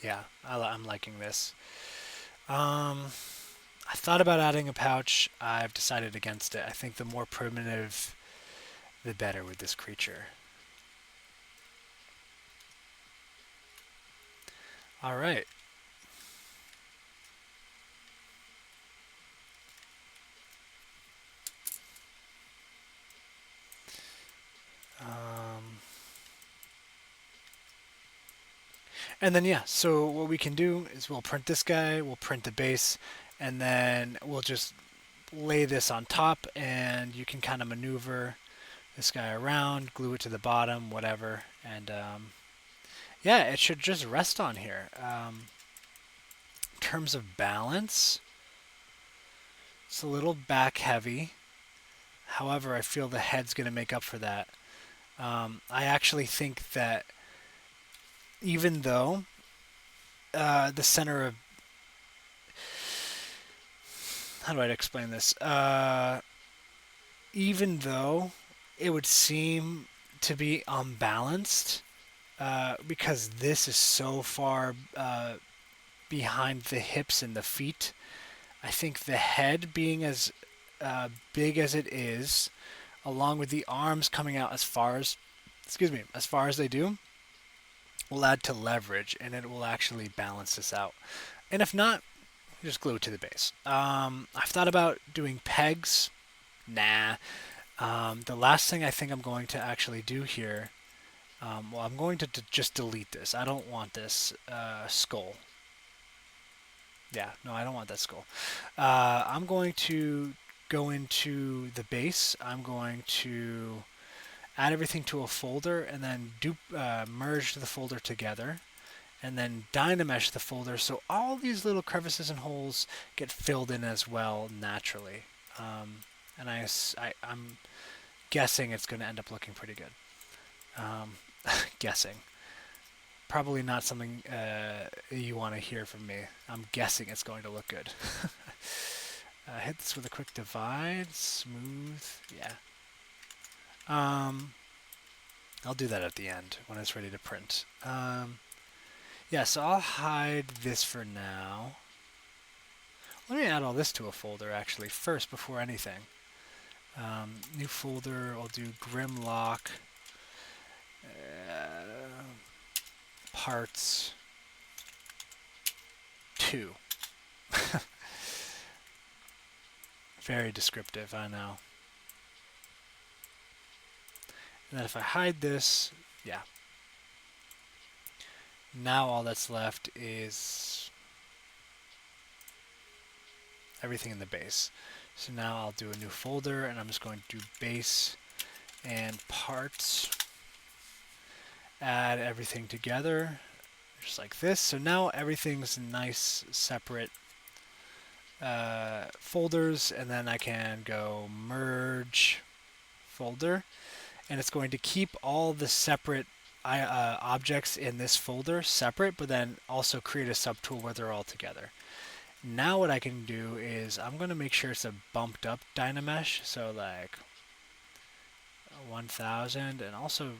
Yeah, I'm liking this. I thought about adding a pouch. I've decided against it. I think the more primitive, the better with this creature. All right. And then, yeah, so what we can do is we'll print this guy, we'll print the base, and then we'll just lay this on top, and you can kind of maneuver this guy around, glue it to the bottom, whatever. And yeah, it should just rest on here. In terms of balance, it's a little back heavy. However, I feel the head's going to make up for that. I actually think that even though the center of, how do I explain this? Even though it would seem to be unbalanced, because this is so far behind the hips and the feet, I think the head being as big as it is, along with the arms coming out as far as, as far as they do, will add to leverage, and it will actually balance this out. And if not, just glue it to the base. I've thought about doing pegs. Nah. The last thing I think I'm going to actually do here, well, I'm going to just delete this. I don't want this skull. Yeah, no, I don't want that skull. I'm going to go into the base. I'm going to add everything to a folder, and then merge the folder together, and then dynamesh the folder so all these little crevices and holes get filled in as well naturally. And I'm guessing it's going to end up looking pretty good. Guessing. Probably not something you want to hear from me. I'm guessing it's going to look good. Hit this with a quick divide. Smooth. Yeah. I'll do that at the end when it's ready to print. Yeah, so I'll hide this for now. Let me add all this to a folder actually first before anything. New folder, I'll do Grimlock. Parts 2. Very descriptive, I know. And then if I hide this, yeah. Now all that's left is everything in the base. So now I'll do a new folder, and I'm just going to do base and parts. Add everything together, just like this. So now everything's nice, separate folders, and then I can go merge folder, and it's going to keep all the separate objects in this folder separate, but then also create a subtool where they're all together. Now what I can do is I'm going to make sure it's a bumped up dynamesh, so like 1000, and also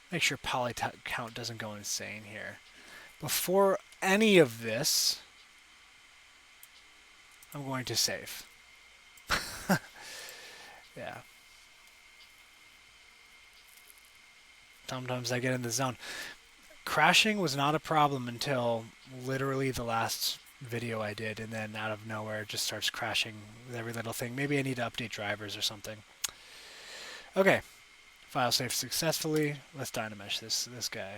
make sure poly count doesn't go insane here. Before any of this, I'm going to save. Yeah. Sometimes I get in the zone. Crashing was not a problem until literally the last video I did, and then out of nowhere it just starts crashing with every little thing. Maybe I need to update drivers or something. Okay. File saved successfully. Let's dynamesh this guy.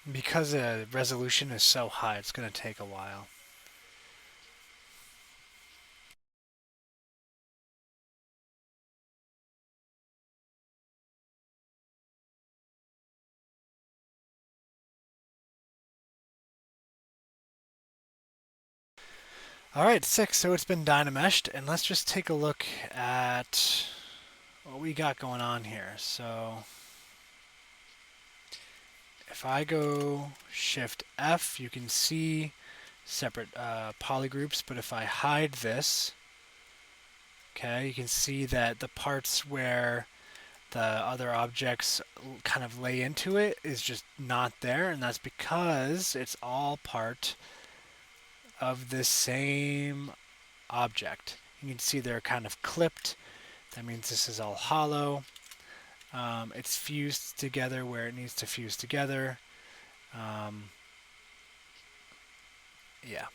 Because the resolution is so high, it's going to take a while. Alright, 6, so it's been dynameshed, and let's just take a look at what we got going on here. So if I go Shift F, you can see separate polygroups, but if I hide this, okay, you can see that the parts where the other objects kind of lay into it is just not there, and that's because it's all part of the same object. You can see they're kind of clipped. That means this is all hollow. It's fused together where it needs to fuse together. Yeah.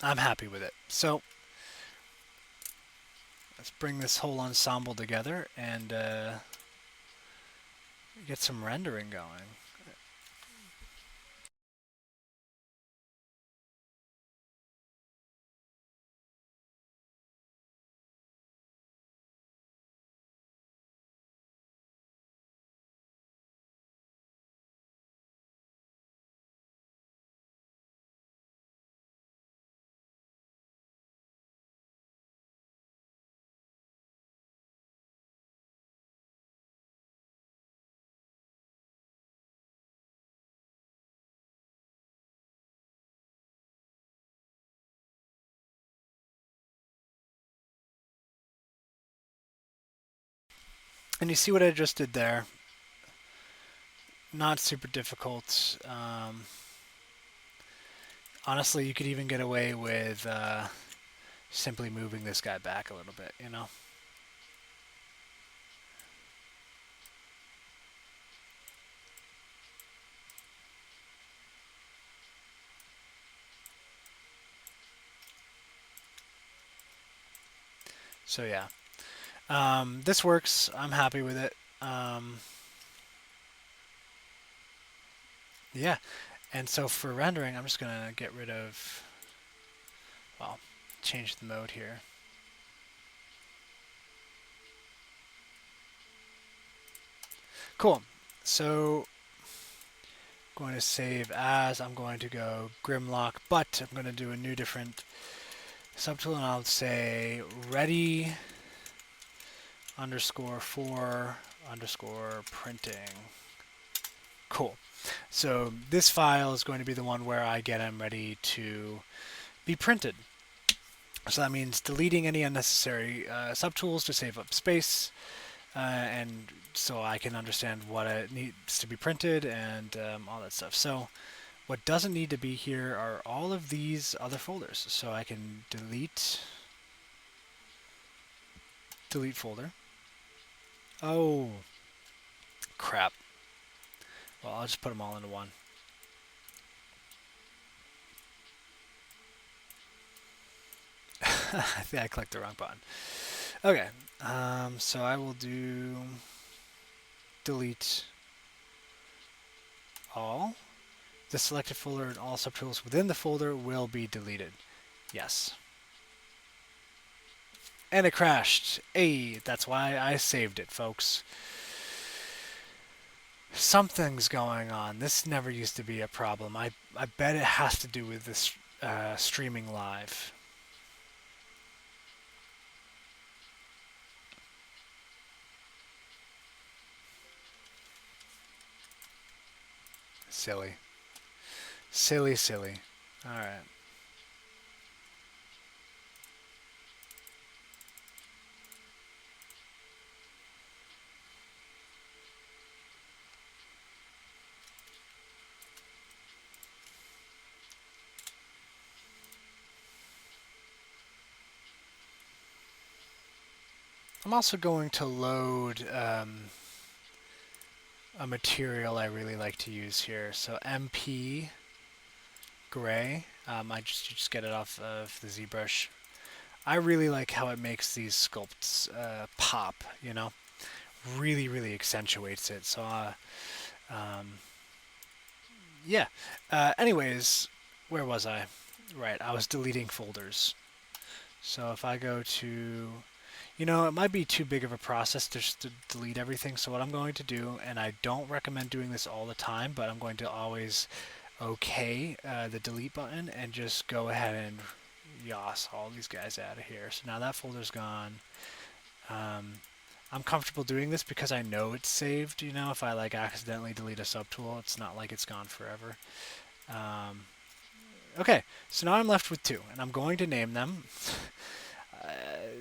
I'm happy with it. So let's bring this whole ensemble together and get some rendering going. And you see what I just did there? Not super difficult. Honestly, you could even get away with simply moving this guy back a little bit, you know? So yeah, this works. I'm happy with it. Um, yeah, and so for rendering, I'm just gonna get rid of, well, change the mode here. Cool. So going to save as, I'm going to go Grimlock, but I'm going to do a new different subtool, and I'll say ready underscore for underscore printing. Cool. So this file is going to be the one where I get them ready to be printed. So that means deleting any unnecessary subtools to save up space, and so I can understand what it needs to be printed and all that stuff. So what doesn't need to be here are all of these other folders. So I can delete folder. Oh, crap. Well, I'll just put them all into one. I think I clicked the wrong button. Okay, so I will do delete all. The selected folder and all subtools within the folder will be deleted. Yes. And it crashed. Hey, that's why I saved it, folks. Something's going on. This never used to be a problem. I bet it has to do with this streaming live. Silly. Silly, silly. Alright. I'm also going to load a material I really like to use here. So MP gray. You just get it off of the Zbrush. I really like how it makes these sculpts pop. You know, really, really accentuates it. So um, yeah. Anyways, where was I? Right, I was deleting folders. So if I go to, it might be too big of a process just to delete everything. So what I'm going to do, and I don't recommend doing this all the time, but I'm going to always OK the delete button and just go ahead and yas all these guys out of here. So now that folder's gone. Um, I'm comfortable doing this because I know it's saved. If I like accidentally delete a subtool, it's not like it's gone forever. Um, okay, so now I'm left with two, and I'm going to name them.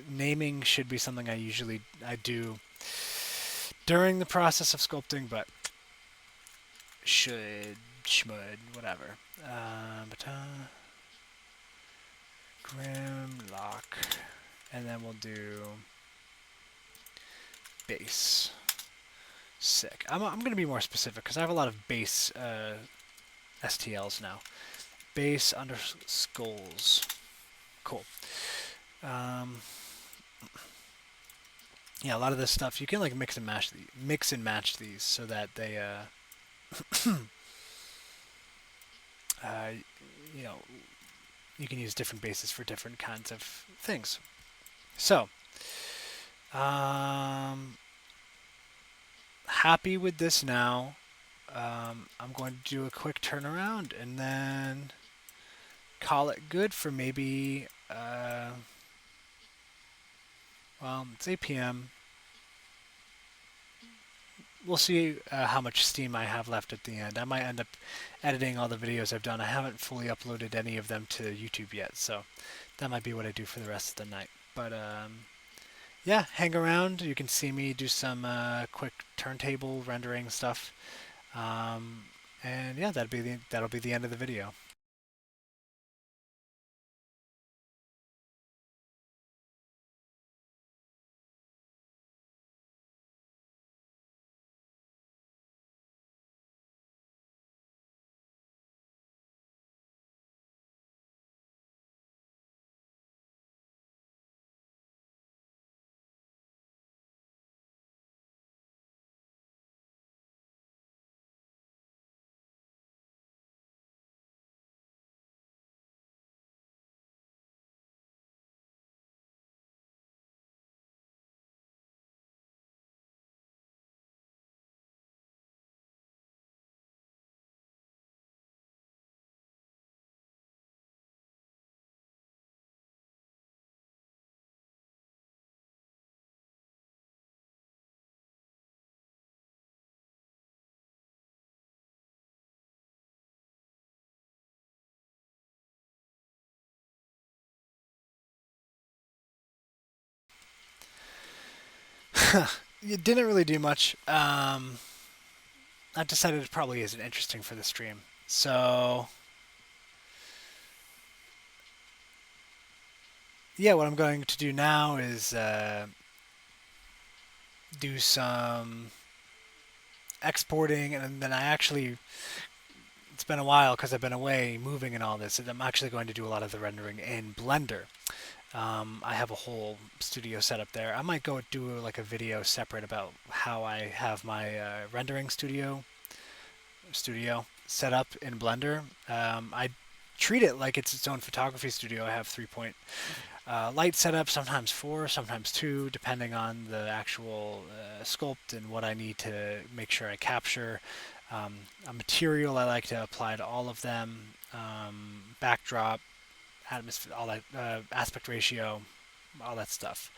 Naming should be something I do during the process of sculpting, but schmud, whatever. Grimlock, and then we'll do base. Sick. I'm going to be more specific because I have a lot of base STLs now. Base under skulls. Cool. Yeah, a lot of this stuff you can like mix and match these so that they uh, you know you can use different bases for different kinds of things. So happy with this now. I'm going to do a quick turnaround and then call it good for maybe well, it's 8 p.m. We'll see how much steam I have left at the end. I might end up editing all the videos I've done. I haven't fully uploaded any of them to YouTube yet, so that might be what I do for the rest of the night. But yeah, hang around. You can see me do some quick turntable rendering stuff, and yeah, that'll be the end of the video. It didn't really do much. I decided it probably isn't interesting for the stream. So, yeah, what I'm going to do now is do some exporting, and then I actually, it's been a while because I've been away moving and all this, and I'm actually going to do a lot of the rendering in Blender. I have a whole studio set up there. I might go do like a video separate about how I have my rendering studio set up in Blender. I treat it like it's its own photography studio. I have 3 point light setup, sometimes four, sometimes two, depending on the actual sculpt and what I need to make sure I capture. A material I like to apply to all of them. Backdrop, atmosphere, all that, aspect ratio, all that stuff.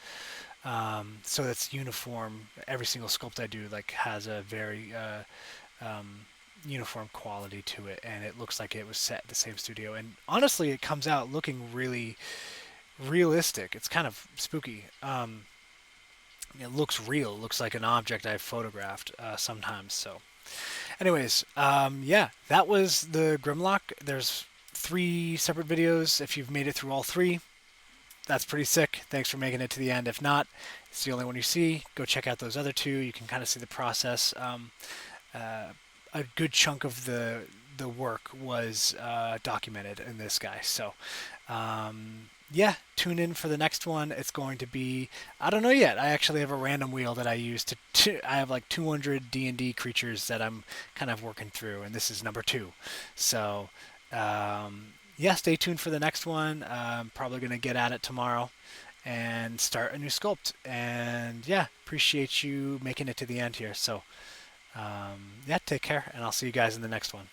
So it's uniform. Every single sculpt I do like has a very uniform quality to it, and it looks like it was set at the same studio. And honestly, it comes out looking really realistic. It's kind of spooky. It looks real. It looks like an object I've photographed sometimes. So, anyways, yeah, that was the Grimlock. There's 3 separate videos. If you've made it through all 3, that's pretty sick. Thanks for making it to the end. If not, it's the only one you see. Go check out those other 2. You can kind of see the process. A good chunk of the work was documented in this guy. So, yeah, tune in for the next one. It's going to be, I don't know yet. I actually have a random wheel that I use I have like 200 D&D creatures that I'm kind of working through, and this is number 2. So, yeah, stay tuned for the next one. I'm probably going to get at it tomorrow and start a new sculpt. And yeah, appreciate you making it to the end here. So, yeah, take care, and I'll see you guys in the next one.